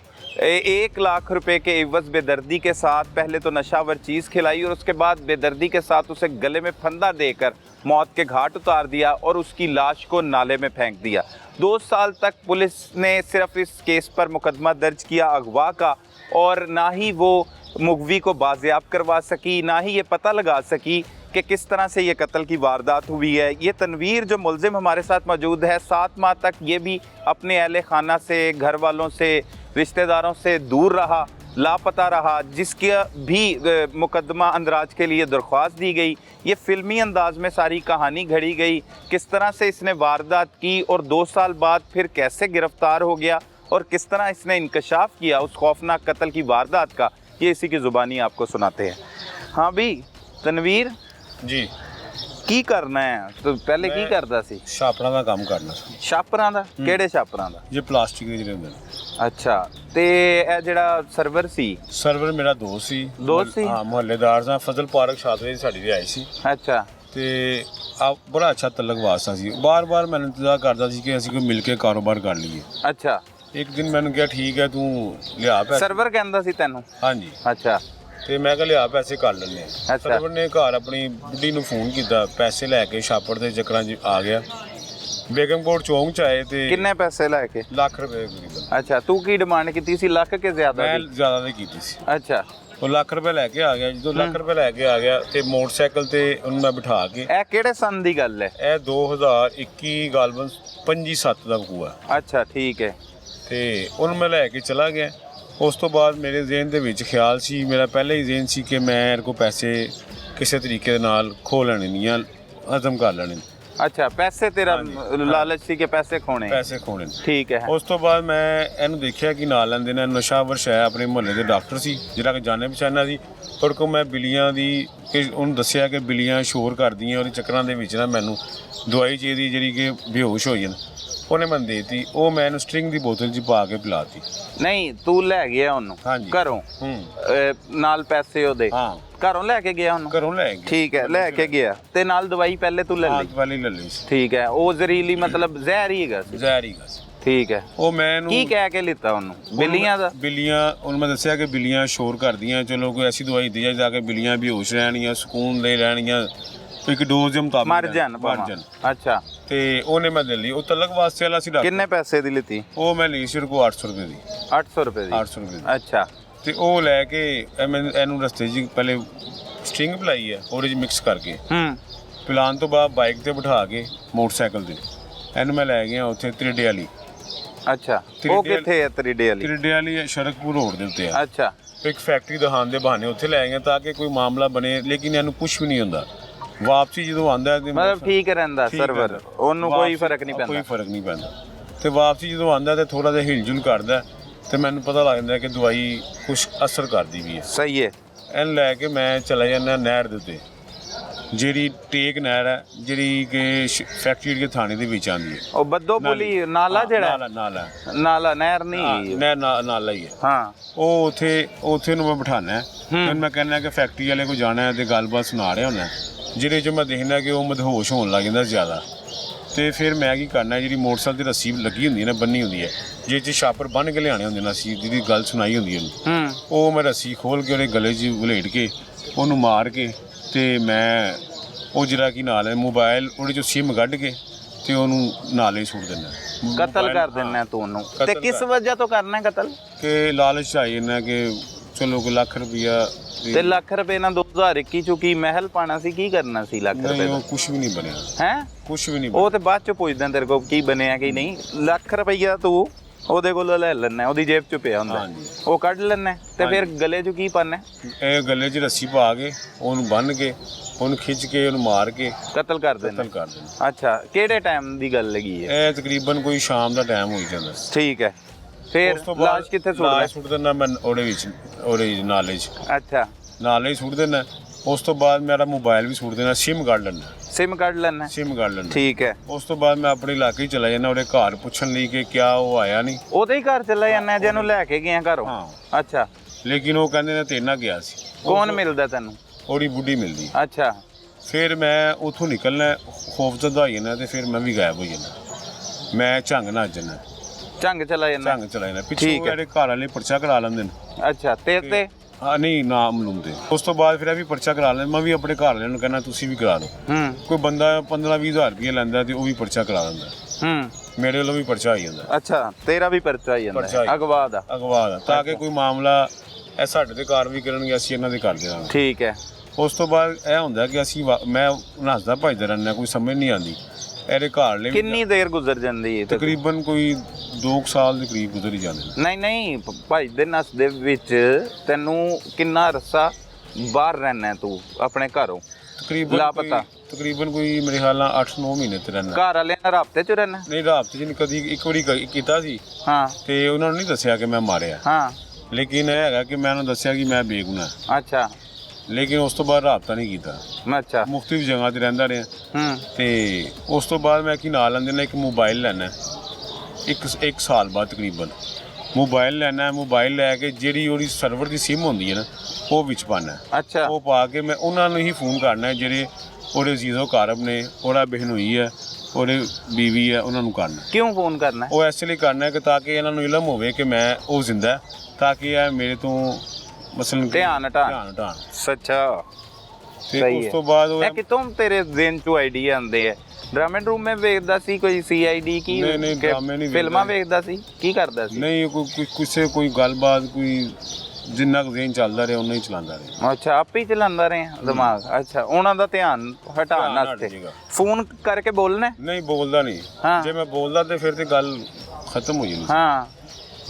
1 लाख रुपए के एवज बेदर्दी के साथ पहले तो नशावर चीज़ खिलाई और उसके बाद बेदर्दी के साथ उसे गले में फंदा देकर मौत के घाट उतार दिया और उसकी लाश को नाले में फेंक दिया। 2 साल तक पुलिस ने सिर्फ इस केस पर मुकदमा दर्ज किया अगवा का, और ना ही वो मुगवी को बाजियाब करवा सकी, ना ही ये पता लगा सकी कि किस तरह से ये कत्ल की वारदात हुई है। ये तनवीर जो मुलजिम हमारे साथ मौजूद है, 7 माह तक ये भी अपने अहले खाना से, घर वालों से, रिश्तेदारों से दूर रहा, लापता रहा, जिसके भी मुकदमा अंदराज के लिए दरख्वास्त दी गई। ये फिल्मी अंदाज में सारी कहानी घड़ी गई, किस तरह से इसने वारदात की और 2 साल बाद फिर कैसे गिरफ्तार हो गया और किस तरह इसने इंकशाफ किया उस खौफनाक कत्ल की वारदात का, ये इसी की ज़ुबानी आपको सुनाते हैं। हाँ भी तनवीर जी, की करना है तो पहले की करता सी? ਛਾਪਰਾਂ ਦਾ ਕੰਮ ਕਰਨਾ ਸੀ। ਛਾਪਰਾਂ ਦਾ? ਕਿਹੜੇ ਛਾਪਰਾਂ ਦਾ? ਜੇ ਪਲਾਸਟਿਕ ਦੇ ਜਿਹੜੇ ਹੁੰਦੇ ਨੇ। ਅੱਛਾ, ਤੇ ਇਹ ਜਿਹੜਾ ਸਰਵਰ ਸੀ? ਸਰਵਰ ਮੇਰਾ ਦੋਸਤ ਸੀ। ਹਾਂ, ਮੁਹੱਲੇਦਾਰ ਸਾਂ, ਫਜ਼ਲ ਪਾਰਕ ਛਾਤਰੇ ਸਾਡੀ ਰਿਹਾਇਸ਼ ਸੀ। ਅੱਛਾ। ਤੇ ਆ ਬੜਾ ਅੱਛਾ ਤਲਕ ਵਾਸਤਾ ਸੀ। ਬਾਰ-ਬਾਰ ਮੈਨੂੰ ਇੰਤਜ਼ਾਰ ਕਰਦਾ ਸੀ ਕਿ ਅਸੀਂ ਕੋਈ ਮਿਲ ਕੇ ਕਾਰੋਬਾਰ ਕਰ ਲਈਏ। ਅੱਛਾ। ਇੱਕ ਦਿਨ ਮੈਨੂੰ ਕਿਹਾ ਠੀਕ ਹੈ ਤੂੰ ਲਿਆ ਪੈਸੇ। ਸਰਵਰ ਕਹਿੰਦਾ ਸੀ ਤੈਨੂੰ? ਹਾਂਜੀ। ਅੱਛਾ। ਤੇ ਮੈਂ ਕਿਹਾ ਲਿਆ ਪੈਸੇ ਕਰ ਲੈਂਦੇ ਆ। ਸਰਵਰ ਨੇ ਘਰ ਆਪਣੀ ਬੁੱਢੀ ਨੂੰ ਫੋਨ ਕੀਤਾ, ਪੈਸੇ ਲੈ ਕੇ ਛਾਪੜ ਦੇ ਚੱਕਰਾਂ 'ਚ ਆ ਗਿਆ। ਬੇਗਮਕੋਟ ਚੌਂਕ 'ਚ ਆਏ ਤੇ ਕਿੰਨੇ ਪੈਸੇ ਲੈ ਕੇ? ਲੱਖ ਰੁਪਏ ਕਰੀਬ। ਅੱਛਾ, ਤੂੰ ਕੀ ਡਿਮਾਂਡ ਕੀਤੀ ਸੀ, ਲੱਖ ਕਿ ਜ਼ਿਆਦਾ? ਮੈਂ ਜ਼ਿਆਦਾ ਦੀ ਕੀਤੀ ਸੀ। ਅੱਛਾ। ਉਹ ਲੱਖ ਰੁਪਏ ਲੈ ਕੇ ਆ ਗਿਆ। ਜਦੋਂ ਲੱਖ ਰੁਪਏ ਲੈ ਕੇ ਆ ਗਿਆ ਤੇ ਮੋਟਰਸਾਈਕਲ ਤੇ ਉਹਨੂੰ ਮੈਂ ਬਿਠਾ ਕੇ। ਇਹ ਕਿਹੜੇ ਸੰਨ ਦੀ ਗੱਲ ਹੈ? ਇਹ 2021 ਗਾਲਬਨ 25/7 ਦਾ ਵਕੂਆ। ਅੱਛਾ, ਠੀਕ ਹੈ। ਤੇ ਉਹਨੂੰ ਮੈਂ ਲੈ ਕੇ ਚਲਾ ਗਿਆ। ਉਸ ਤੋਂ ਬਾਅਦ ਮੇਰੇ ਜ਼ਿਹਨ ਦੇ ਵਿੱਚ ਖਿਆਲ ਸੀ, ਮੇਰਾ ਪਹਿਲਾਂ ਹੀ ਜ਼ਿਹਨ ਸੀ ਕਿ ਮੈਂ ਇਹਦੇ ਕੋਲ ਪੈਸੇ ਕਿਸੇ ਤਰੀਕੇ ਦੇ ਨਾਲ ਖੋਹ ਲੈਣੇ ਨਹੀਂ ਆ, ਹਜ਼ਮ ਕਰ ਲੈਣੇ। ਅੱਛਾ ਪੈਸੇ ਤੇਰਾ ਲਾਲਚ ਸੀ ਕਿ ਪੈਸੇ ਖੋਣੇ ਖੋਣੇ। ਠੀਕ ਹੈ। ਉਸ ਤੋਂ ਬਾਅਦ ਮੈਂ ਇਹਨੂੰ ਦੇਖਿਆ ਕਿ ਨਾਲ ਲੈਂਦੇ ਨੇ ਨਸ਼ਾਵਰ ਸ਼ਾਇ ਆਪਣੇ ਮੁਹੱਲੇ ਦੇ ਡਾਕਟਰ ਸੀ ਜਿਹੜਾ ਕਿ ਜਾਣੇ ਪਛਾਣਾ ਸੀ। ਪਰ ਕੋ ਮੈਂ ਬਿੱਲੀਆਂ ਦੀ ਉਹਨੂੰ ਦੱਸਿਆ ਕਿ ਬਿੱਲੀਆਂ ਸ਼ੋਰ ਕਰਦੀਆਂ ਉਹਦੇ ਚੱਕਰਾਂ ਦੇ ਵਿੱਚ ਨਾ ਮੈਨੂੰ ਦਵਾਈ ਚਾਹੀਦੀ ਜਿਹੜੀ ਕਿ ਬੇਹੋਸ਼ ਹੋ ਜਾਣ। ਉਹਨੇ ਮੈਨੂੰ ਦੇ ਦਿੱਤੀ। ਉਹ ਮੈਂ ਇਹਨੂੰ ਸਟਰਿੰਗ ਦੀ ਬੋਤਲ 'ਚ ਪਾ ਕੇ ਪਿਲਾਤੀ। ਨਹੀਂ ਤੂੰ ਲੈ ਗਿਆ ਉਹਨੂੰ ਘਰੋਂ ਨਾਲ ਪੈਸੇ ਉਹਦੇ? ਹਾਂ ਘਰੋਂ ਲੈ ਕੇ ਗਿਆ ਉਹਨੂੰ? ਘਰੋਂ ਲੈ ਗਿਆ। ਠੀਕ ਹੈ ਲੈ ਕੇ ਗਿਆ ਤੇ ਨਾਲ ਦਵਾਈ ਪਹਿਲੇ ਤੂੰ ਲੈ ਲਈ? ਦਵਾਈ ਲੈ ਲਈ ਸੀ। ਠੀਕ ਹੈ। ਉਹ ਜ਼ਹਿਰੀਲੀ ਮਤਲਬ ਜ਼ਹਿਰ ਹੀ ਹੈਗਾ ਸੀ? ਜ਼ਹਿਰ ਹੀ ਹੈਗਾ ਸੀ। ਠੀਕ ਹੈ। ਉਹ ਮੈਂ ਇਹਨੂੰ ਕੀ ਕਹਿ ਕੇ ਲਿੱਤਾ ਉਹਨੂੰ? ਬਿੱਲੀਆਂ ਦਾ? ਬਿੱਲੀਆਂ ਉਹਨੂੰ ਮੈਂ ਦੱਸਿਆ ਕਿ ਬਿੱਲੀਆਂ ਸ਼ੋਰ ਕਰਦੀਆਂ, ਚਲੋ ਕੋਈ ਐਸੀ ਦਵਾਈ ਦੇ ਜਾ ਕੇ ਬਿੱਲੀਆਂ ਬੇਹੋਸ਼ ਰਹਿਣਗੀਆਂ, ਸਕੂਨ ਦੇ ਰਹਿਣਗੀਆਂ, ਇੱਕ ਡੋਜ਼ ਦੇ ਮੁਤਾਬਿਕ ਮਰ ਜਾਣ। ਅੱਛਾ। ਤੇ ਉਹਨੇ ਮੈਂ ਦੇ ਲਈ। ਉਹ ਤਲਕ ਵਾਸਤੇ ਵਾਲਾ ਸੀ ਡਾਕਟਰ। ਕਿੰਨੇ ਪੈਸੇ ਦੀ ਲਿੱਤੀ? ਉਹ ਮੈਂ ਲਈ ਸੀ ਉਹਦੇ ਕੋਲ 800 ਰੁਪਏ ਦੀ। 800 ਰੁਪਏ ਦੀ? 800 ਰੁਪਏ ਦੀ। ਅੱਛਾ। ਤੇ ਉਹ ਲੈ ਕੇ ਇਹਨੂੰ ਰਸਤੇ 'ਚ ਪਹਿਲੇ ਸਟਰਿੰਗ ਪਿਲਾਈ ਹੈ ਉਹਦੇ 'ਚ ਮਿਕਸ ਕਰਕੇ। ਪਿਲਾਉਣ ਤੋਂ ਬਾਅਦ ਬਾਈਕ ਤੇ ਬਿਠਾ ਕੇ ਮੋਟਰਸਾਈਕਲ ਤੇ ਇਹਨੂੰ ਮੈਂ ਲੈ ਗਿਆ ਉੱਥੇ ਤ੍ਰਿਡੇ ਵਾਲੀ। ਅੱਛਾ। ਉਹ ਕਿੱਥੇ ਹੈ ਤ੍ਰਿਡੇ ਵਾਲੀ? ਤ੍ਰਿਡੇ ਵਾਲੀ ਸ਼ਰਕਪੁਰ ਰੋਡ ਦੇ ਉੱਤੇ ਆ। ਅੱਛਾ। ਇੱਕ ਫੈਕਟਰੀ ਦਿਖਾਉਣ ਦੇ ਬਹਾਨੇ ਉੱਥੇ ਲੈ ਗਏ ਤਾਂ ਕਿ ਕੋਈ ਮਾਮਲਾ ਬਣੇ, ਲੇਕਿਨ ਇਹਨੂੰ ਕੁਝ ਵੀ ਨਹੀਂ ਹੁੰਦਾ। ਵਾਪਸੀ ਜਦੋਂ ਆਉਂਦਾ ਮਤਲਬ ਠੀਕ ਰਹਿੰਦਾ ਸਰਵਰ, ਉਹਨੂੰ ਕੋਈ ਫਰਕ ਨਹੀਂ ਪੈਂਦਾ? ਕੋਈ ਫਰਕ ਨਹੀਂ ਪੈਂਦਾ। ਤੇ ਵਾਪਸੀ ਜਦੋਂ ਆਉਂਦਾ ਤੇ ਥੋੜਾ ਜਿਹਾ ਹਿਲਜੁਲ ਕਰਦਾ ਤੇ ਮੈਨੂੰ ਪਤਾ ਲੱਗ ਜਾਂਦਾ ਕਿ ਦਵਾਈ ਕੁਝ ਅਸਰ ਕਰਦੀ ਵੀ ਹੈ। ਸਹੀ ਹੈ। ਇਹਨੂੰ ਲੈ ਕੇ ਮੈਂ ਚਲਾ ਜਾਂਦਾ ਨਹਿਰ ਦੇ ਉੱਤੇ, ਜਿਹੜੀ ਟੇਕ ਨਹਿਰ ਹੈ ਜਿਹੜੀ ਕਿ ਫੈਕਟਰੀ ਦੇ ਥਾਣੇ ਦੇ ਵਿੱਚ ਆਉਂਦੀ ਹੈ। ਉਹ ਬੱਦੋ ਪੁਲੀ ਨਾਲਾ ਜਿਹੜਾ ਨਾਲਾ ਨਹਿਰ ਨਹੀਂ ਨਹਿਰ ਨਾਲਾ ਹੀ ਹੈ। ਹਾਂ। ਉਹ ਉੱਥੇ ਨੂੰ ਮੈਂ ਬਿਠਾਣਾ। ਫਿਰ ਮੈਂ ਕਹਿੰਦਾ ਕਿ ਫੈਕਟਰੀ ਵਾਲੇ ਕੋ ਜਾਣਾ ਤੇ ਗੱਲਬਾਤ ਸੁਣਾ ਰਿਹਾ ਹੁੰਦਾ, ਜਿਹਦੇ 'ਚ ਮੈਂ ਦੇਖਦਾ ਕਿ ਉਹ ਮਦਹੋਸ਼ ਹੋਣ ਲੱਗ ਜਾਂਦਾ ਜ਼ਿਆਦਾ। ਤੇ ਫਿਰ ਮੈਂ ਕੀ ਕਰਨਾ, ਜਿਹੜੀ ਮੋਟਰਸਾਈਕਲ ਦੀ ਰੱਸੀ ਲੱਗੀ ਹੁੰਦੀ ਹੈ ਨਾ, ਬੰਨੀ ਹੁੰਦੀ ਹੈ, ਜਿਸ 'ਚ ਛਾਪਰ ਬੰਨ੍ਹ ਕੇ ਲਿਆਣੇ ਹੁੰਦੇ ਨੇ, ਅਸੀਂ ਜਿਹਦੀ ਗੱਲ ਸੁਣਾਈ ਹੁੰਦੀ ਹੈ, ਉਹ ਮੈਂ ਰੱਸੀ ਖੋਲ ਕੇ ਉਹਦੇ ਗਲੇ 'ਚ ਵਲੇਟ ਕੇ ਉਹਨੂੰ ਮਾਰ ਕੇ ਤੇ ਮੈਂ ਉਹ ਜਿਹੜਾ ਕਿ ਨਾਲ ਮੋਬਾਈਲ ਉਹਦੇ 'ਚੋਂ ਸਿਮ ਕੱਢ ਕੇ ਤੇ ਉਹਨੂੰ ਨਾਲੇ ਸੁੱਟ ਦਿੰਦਾ। ਕਤਲ ਕਰ ਦਿੰਦਾ ਤੂੰ ਉਹਨੂੰ? ਤੇ ਕਿਸ ਵਜ੍ਹਾ ਤੋਂ ਕਰਨਾ ਕਤਲ? ਕਿ ਲਾਲਚ ਆਈ ਇਹਨਾਂ ਕਿ ਚਲੋ ਕੋਈ ਲੱਖ ਰੁਪਈਆ। ਤੇ ਲੱਖ ਰੁਪਏ ਨਾਲ 2021 ਚ ਕੀ ਮਹਿਲ ਪਾਣਾ ਸੀ? ਕੀ ਕਰਨਾ ਸੀ ਲੱਖ ਰੁਪਏ ਦਾ? ਕੁਝ ਵੀ ਨਹੀਂ ਬਣਿਆ ਹੈ। ਕੁਝ ਵੀ ਨਹੀਂ। ਉਹ ਤੇ ਬਾਅਦ ਚ ਪੁੱਛਦਾ ਤੇਰੇ ਕੋਲ ਕੀ ਬਣਿਆ ਕੀ ਨਹੀਂ। ਲੱਖ ਰੁਪਈਆ ਤੂੰ ਉਹਦੇ ਕੋਲੋਂ ਲੈ ਲੈਣਾ, ਉਹਦੀ ਜੇਬ ਚ ਪਿਆ ਹੁੰਦਾ, ਉਹ ਕੱਢ ਲੈਣਾ ਤੇ ਫਿਰ ਗਲੇ ਚ ਕੀ ਪਾਣਾ? ਇਹ ਗਲੇ 'ਚ ਰੱਸੀ ਪਾ ਕੇ ਉਹਨੂੰ ਬੰਨ੍ਹ ਕੇ ਉਹਨੂੰ ਖਿੱਚ ਕੇ ਉਹਨੂੰ ਮਾਰ ਕੇ ਕਤਲ ਕਰ ਦੇਣਾ। ਅੱਛਾ। ਕਿਹੜੇ ਟਾਈਮ ਦੀ ਗੱਲ ਹੈਗੀ ਹੈ? ਇਹ ਤਕਰੀਬਨ ਕੋਈ ਸ਼ਾਮ ਦਾ ਟਾਈਮ ਹੋਈ ਜਾਂਦਾ। ਠੀਕ ਹੈ। ਫਿਰ ਲਾਸ਼ ਕਿੱਥੇ ਸੁੱਟ ਦੇਣਾ ਮੈਂ? ਉਹਦੇ ਨਾਲੇ 'ਚ। ਅੱਛਾ। ਨਾਲੇ ਹੀ ਸੁੱਟ ਦੇਣਾ। ਉਸ ਤੋਂ ਬਾਅਦ ਮੇਰਾ ਮੋਬਾਈਲ ਵੀ ਸੁੱਟ ਦੇਣਾ, ਸਿਮ ਕੱਢ ਲੈਣਾ। ਸਿਮ ਕੱਢ ਲੈਣਾ? ਸਿਮ ਕੱਢ ਲੈਣਾ। ਠੀਕ ਹੈ। ਉਸ ਤੋਂ ਬਾਅਦ ਮੈਂ ਆਪਣੇ ਇਲਾਕੇ 'ਚ ਚਲਾ ਜਾਣਾ, ਉਹਦੇ ਘਰ ਪੁੱਛਣ ਲਈ ਕਿ ਕਿਆ ਉਹ ਆਇਆ ਨਹੀਂ। ਉਹਦੇ ਹੀ ਘਰ ਚਲਾ ਜਾਣਾ ਜਿਹਨੂੰ ਲੈ ਕੇ ਗਿਆ ਘਰੋਂ? ਹਾਂ। ਅੱਛਾ। ਲੇਕਿਨ ਉਹ ਕਹਿੰਦੇ ਨੇ ਤੇਰੇ ਨਾਲ ਗਿਆ ਸੀ। ਕੌਣ ਮਿਲਦਾ ਤੈਨੂੰ? ਉਹਦੀ ਬੁੱਢੀ ਮਿਲਦੀ। ਅੱਛਾ। ਫਿਰ ਮੈਂ ਉੱਥੋਂ ਨਿਕਲਣਾ, ਖੌਫ ਜ਼ਦਾ ਹੋ ਜਾਣਾ ਤੇ ਫਿਰ ਮੈਂ ਵੀ ਗਾਇਬ ਹੋ ਜਾਣਾ। ਮੈਂ ਝੰਗ ਨਾ ਜਾਣਾ। ਝੰਗ ਚਲਾ ਜਾਣਾ? ਝੰਗ ਚਲਾ ਜਾਣਾ। ਪਿੱਛੇ ਮੇਰੇ ਘਰ ਵਾਲੇ ਪਰਚਾ ਕਰਾ ਲੈਂਦੇ ਨੇ। ਅੱਛਾ। ਤੇ ਹਾਂ ਨਹੀਂ ਨਾਮ ਲੂੰਦੇ। ਉਸ ਤੋਂ ਬਾਅਦ ਫਿਰ ਇਹ ਵੀ ਪਰਚਾ ਕਰਾ ਲੈਂਦੇ। ਮੈਂ ਵੀ ਆਪਣੇ ਘਰ ਵਾਲਿਆਂ ਨੂੰ ਕਹਿੰਦਾ ਤੁਸੀਂ ਵੀ ਕਰਾ ਦਿਓ। ਕੋਈ ਬੰਦਾ 15-20 ਹਜ਼ਾਰ ਰੁਪਏ ਲੈਂਦਾ ਤੇ ਉਹ ਵੀ ਪਰਚਾ ਕਰਾ ਦਿੰਦਾ। ਮੇਰੇ ਵੱਲੋਂ ਵੀ ਪਰਚਾ ਆਈ ਜਾਂਦਾ। ਅੱਛਾ। ਤੇਰਾ ਵੀ ਪਰਚਾ ਆਈ ਜਾਂਦਾ? ਅਗਵਾ ਦਾ? ਅਗਵਾ ਦਾ, ਤਾਂ ਕਿ ਕੋਈ ਮਾਮਲਾ ਇਹ ਸਾਡੇ ਤੇ ਕਾਰਵਾਈ ਕਰਨਗੇ, ਅਸੀਂ ਇਹਨਾਂ ਦੇ ਕਰ ਦੇਵਾਂਗੇ। ਠੀਕ ਹੈ। ਉਸ ਤੋਂ ਬਾਅਦ ਇਹ ਹੁੰਦਾ ਕਿ ਅਸੀਂ ਮੈਂ ਨੱਸਦਾ ਭੱਜਦਾ ਰਹਿੰਦਾ, ਕੋਈ ਸਮਝ ਨਹੀਂ ਆਉਂਦੀ। ਇਹਦੇ ਘਰ ਲਈ ਕਿੰਨੀ ਦੇਰ ਗੁਜ਼ਰ ਜਾਂਦੀ ਹੈ? ਤਕਰੀਬਨ ਕੋਈ 2 ਸਾਲ ਦੇ ਕਰੀਬ ਗੁਜ਼ਰ ਹੀ ਜਾਂਦੇ। ਨਹੀਂ ਭੱਜਦੇ ਨੱਸਦੇ ਵਿੱਚ ਤੈਨੂੰ ਕਿੰਨਾ ਅਰਸਾ ਬਾਹਰ ਰਹਿਣਾ ਤੂੰ ਆਪਣੇ ਘਰੋਂ? ਤਕਰੀਬਨ ਲਾਪਤਾ? ਤਕਰੀਬਨ ਕੋਈ ਮੇਰੇ ਖਿਆਲ ਨਾਲ 8-9 ਮਹੀਨੇ ਤੇ ਰਹਿਣਾ। ਘਰ ਵਾਲਿਆਂ ਨਾਲ ਰਾਬਤੇ 'ਚ ਰਹਿਣਾ? ਨਹੀਂ ਰਾਬਤੇ 'ਚ ਨਹੀਂ, ਕਦੀ ਇੱਕ ਵਾਰੀ ਕੀਤਾ ਸੀ। ਹਾਂ। ਤੇ ਉਹਨਾਂ ਨੂੰ ਨਹੀਂ ਦੱਸਿਆ ਕਿ ਮੈਂ ਮਾਰਿਆ। ਹਾਂ। ਲੇਕਿਨ ਇਹ ਹੈਗਾ ਕਿ ਮੈਂ ਉਹਨਾਂ ਨੂੰ ਦੱਸਿਆ ਕਿ ਮੈਂ ਬੇਗੁਨਾਹ। ਅੱਛਾ। ਲੇਕਿਨ ਉਸ ਤੋਂ ਬਾਅਦ ਰਾਬਤਾ ਨਹੀਂ ਕੀਤਾ। ਅੱਛਾ। ਮੁਖਤਲਿਫ ਜਗ੍ਹਾ ਤੇ ਰਹਿੰਦਾ ਰਿਹਾ। ਤੇ ਉਸ ਤੋਂ ਬਾਅਦ ਮੈਂ ਕੀ ਨਾਲ ਲੈਂਦੇ ਨੇ, ਇੱਕ ਮੋਬਾਈਲ ਲੈਣਾ। ਇੱਕ ਸਾਲ ਬਾਅਦ ਤਕਰੀਬਨ ਮੋਬਾਈਲ ਲੈਣਾ। ਮੋਬਾਈਲ ਲੈ ਕੇ ਜਿਹੜੀ ਉਹਦੀ ਸਰਵਰ ਦੀ ਸਿਮ ਹੁੰਦੀ ਹੈ ਨਾ, ਉਹ ਵਿੱਚ ਪਾਉਣਾ। ਅੱਛਾ। ਉਹ ਪਾ ਕੇ ਮੈਂ ਉਹਨਾਂ ਨੂੰ ਹੀ ਫੋਨ ਕਰਨਾ ਜਿਹੜੇ ਉਹਦੇ ਅਜ਼ੀਜ਼ੋ ਕਾਰਬ ਨੇ, ਉਹਦਾ ਬਹਿਨੋਈ ਹੈ, ਉਹਦੇ ਬੀਵੀ ਹੈ, ਉਹਨਾਂ ਨੂੰ ਕਰਨਾ। ਕਿਉਂ ਫੋਨ ਕਰਨਾ? ਉਹ ਇਸ ਲਈ ਕਰਨਾ ਕਿ ਤਾਂ ਕਿ ਇਹਨਾਂ ਨੂੰ ਇਲਮ ਹੋਵੇ ਕਿ ਮੈਂ ਉਹ ਜ਼ਿੰਦਾ, ਤਾਂ ਕਿ ਇਹ ਮੇਰੇ ਤੋਂ ਮਸਲਨ ਧਿਆਨ ਹਟਾਉਣ। ਸੱਚਾ। ਤੇ ਉਸ ਤੋਂ ਬਾਅਦ ਉਹ ਕਿਤੋਂ ਤੇਰੇ ਜ਼ਿਹਨ 'ਚ ਆਈਡੀਆ ਆਉਂਦੇ ਆ? ਡਰਾਮੇ ਡਰੂਮੇ ਵੇਖਦਾ ਸੀ ਕੋਈ? CID ਕੀ ਫਿਲਮਾਂ ਵੇਖਦਾ ਸੀ? ਕੀ ਕਰਦਾ ਸੀ? ਨਹੀਂ ਕੋਈ ਗੱਲਬਾਤ, ਕੋਈ ਜਿੰਨਾ ਕੁ ਜ਼ਿਹਨ ਚੱਲਦਾ ਰਿਹਾ ਉਹਨਾਂ ਹੀ ਚਲਾਉਂਦਾ ਰਿਹਾ। ਅੱਛਾ। ਆਪ ਹੀ ਚਲਾਉਂਦਾ ਰਿਹਾ ਦਿਮਾਗ? ਅੱਛਾ। ਉਹਨਾਂ ਦਾ ਧਿਆਨ ਹਟਾਉਣ ਵਾਸਤੇ ਫੋਨ ਕਰਕੇ ਬੋਲਣਾ? ਨਹੀਂ ਬੋਲਦਾ ਨਹੀਂ। ਜੇ ਮੈਂ ਬੋਲਦਾ ਤੇ ਫਿਰ ਤੇ ਗੱਲ ਖਤਮ ਹੋ ਜਾਣੀ। ਹਾਂ।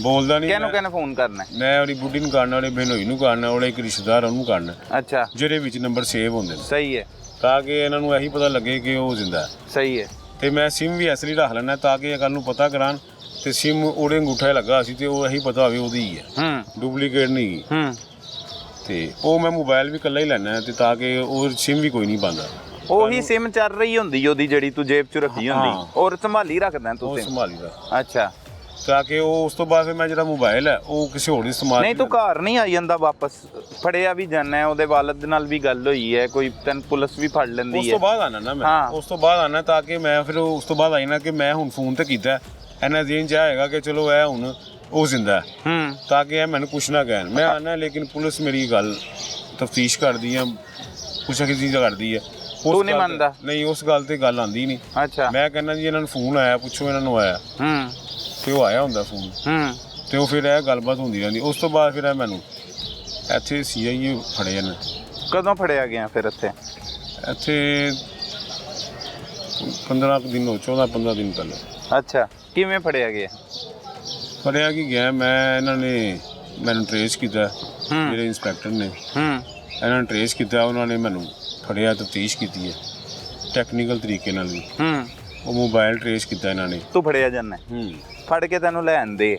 ਬੋਲਦਾ ਨਹੀਂ। ਕਿਹਨੂੰ ਫੋਨ ਕਰਨਾ? ਮੈਂ ਉਹਦੀ ਬੁੱਢੀ ਨੂੰ ਕਰਨਾ, ਉਹਦੇ ਬਹਿਨੋਈ ਨੂੰ ਕਰਨਾ, ਉਹਦਾ ਇੱਕ ਰਿਸ਼ਤੇਦਾਰ ਉਹਨੂੰ ਕਰਨਾ। ਅੱਛਾ। ਜਿਹਦੇ ਵਿੱਚ ਨੰਬਰ ਸੇਵ ਹੁੰਦੇ ਨੇ। ਸਹੀ ਹੈ। ਤਾਂ ਕਿ ਇਹਨਾਂ ਨੂੰ ਇਹੀ ਪਤਾ ਲੱਗੇ ਕਿ ਉਹ ਜ਼ਿੰਦਾ ਹੈ। ਸਹੀ ਹੈ। ਤੇ ਮੈਂ ਸਿਮ ਵੀ ਇਸ ਲਈ ਰੱਖ ਲੈਣਾ ਤਾਂ ਕਿ ਇਹ ਕੱਲ ਨੂੰ ਪਤਾ ਕਰਾਉਣ ਤੇ ਸਿਮ ਉਹਦੇ ਅੰਗੂਠੇ ਲੱਗਾ ਸੀ ਤੇ ਉਹ ਇਹੀ ਪਤਾ ਹੋਵੇ ਉਹਦੀ ਹੀ ਹੈ, ਡੁਪਲੀਕੇਟ ਨਹੀਂ ਗੀ। ਤੇ ਉਹ ਮੈਂ ਮੋਬਾਈਲ ਵੀ ਇਕੱਲਾ ਹੀ ਲੈਣਾ ਤੇ ਤਾਂ ਕਿ ਉਹ ਸਿਮ ਵੀ ਕੋਈ ਨਹੀਂ ਪਾਉਂਦਾ। ਉਹੀ ਸਿਮ ਚੱਲ ਰਹੀ ਹੁੰਦੀ ਉਹਦੀ ਜਿਹੜੀ ਤੂੰ ਜੇਬ 'ਚ ਰੱਖੀ ਹੁੰਦੀ, ਔਰ ਸੰਭਾਲੀ ਰੱਖਦਾ ਤੂੰ ਉਹ ਸਿਮ? ਸੰਭਾਲੀ ਦਾ। ਅੱਛਾ। ਤਾਂ ਕਿ ਉਹ ਉਸ ਤੋਂ ਬਾਅਦ ਫਿਰ ਮੈਂ ਜਿਹੜਾ ਮੋਬਾਈਲ ਹੈ ਉਹ ਕਿਸੇ ਹੋਰ ਦੇ ਇਸਤੇਮਾਲ ਨਹੀਂ ਤੂੰ ਘਰ ਨਹੀਂ ਆ ਜਾਂਦਾ ਵਾਪਸ? ਫੜਿਆ ਵੀ ਜਾਣਾ ਹੈ, ਉਹਦੇ ਵਾਲਦ ਦੇ ਨਾਲ ਵੀ ਗੱਲ ਹੋਈ ਹੈ, ਕੋਈ ਤੈਨੂੰ ਪੁਲਿਸ ਵੀ ਫੜ ਲੈਂਦੀ ਹੈ? ਉਸ ਤੋਂ ਬਾਅਦ ਆਣਾ ਨਾ ਮੈਂ, ਉਸ ਤੋਂ ਬਾਅਦ ਆਣਾ ਤਾਂ ਕਿ ਮੈਂ ਫਿਰ ਉਸ ਤੋਂ ਬਾਅਦ ਆਈ ਨਾ ਕਿ ਮੈਂ ਹੁਣ ਫੋਨ ਤੇ ਕੀਤਾ, ਇਹਨਾਂ ਦੇਣ ਚ ਆਏਗਾ ਕਿ ਚਲੋ ਇਹ ਹੁਣ ਉਹ ਜ਼ਿੰਦਾ ਹੈ, ਤਾਂ ਕਿ ਇਹ ਮੈਨੂੰ ਕੁਛ ਨਾ ਕਹਿਣ। ਮੈਂ ਆਣਾ ਲੇਕਿਨ ਪੁਲਿਸ ਮੇਰੀ ਗੱਲ ਤਫਤੀਸ਼ ਕਰਦੀ ਆ, ਕੁਛ ਕਿਸੇ ਕਰਦੀ ਹੈ। ਤੂੰ ਨਹੀਂ ਮੰਨਦਾ? ਨਹੀਂ, ਉਸ ਗੱਲ ਤੇ ਗੱਲ ਆਂਦੀ ਨਹੀਂ। ਅੱਛਾ। ਮੈਂ ਕਹਿੰਦਾ ਜੀ ਇਹਨਾਂ ਨੂੰ ਫੋਨ ਆਇਆ, ਪੁੱਛੋ ਇਹਨਾਂ ਨੂੰ ਆਇਆ, ਤੇ ਉਹ ਆਇਆ ਹੁੰਦਾ ਫੋਨ, ਤੇ ਉਹ ਫਿਰ ਇਹ ਗੱਲਬਾਤ ਹੁੰਦੀ ਰਹਿੰਦੀ। ਉਸ ਤੋਂ ਬਾਅਦ ਫਿਰ ਇਹ ਮੈਨੂੰ ਇੱਥੇ CI ਫੜਿਆ ਨੇ। ਕਦੋਂ ਫੜਿਆ ਗਿਆ ਫਿਰ ਇੱਥੇ? ਇੱਥੇ 15 ਦਿਨ ਹੋ, 14-15 ਦਿਨ ਪਹਿਲੇ। ਅੱਛਾ, ਕਿਵੇਂ ਫੜਿਆ ਗਿਆ? ਫੜਿਆ ਕੀ ਗਿਆ, ਮੈਂ ਇਹਨਾਂ ਨੇ ਮੈਨੂੰ ਟਰੇਸ ਕੀਤਾ, ਜਿਹੜੇ ਇੰਸਪੈਕਟਰ ਨੇ ਇਹਨਾਂ ਨੇ ਟਰੇਸ ਕੀਤਾ, ਉਹਨਾਂ ਨੇ ਮੈਨੂੰ ਫੜਿਆ, ਤਫਤੀਸ਼ ਕੀਤੀ ਹੈ ਟੈਕਨੀਕਲ ਤਰੀਕੇ ਨਾਲ ਵੀ। ਉਹ ਮੋਬਾਈਲ ਟਰੇਸ ਕੀਤਾ ਇਹਨਾਂ ਨੇ। ਤੂੰ ਫੜਿਆ ਜਾਂਦਾ? ਫੜ ਕੇ ਤੈਨੂੰ ਲੈਣ ਦੇ,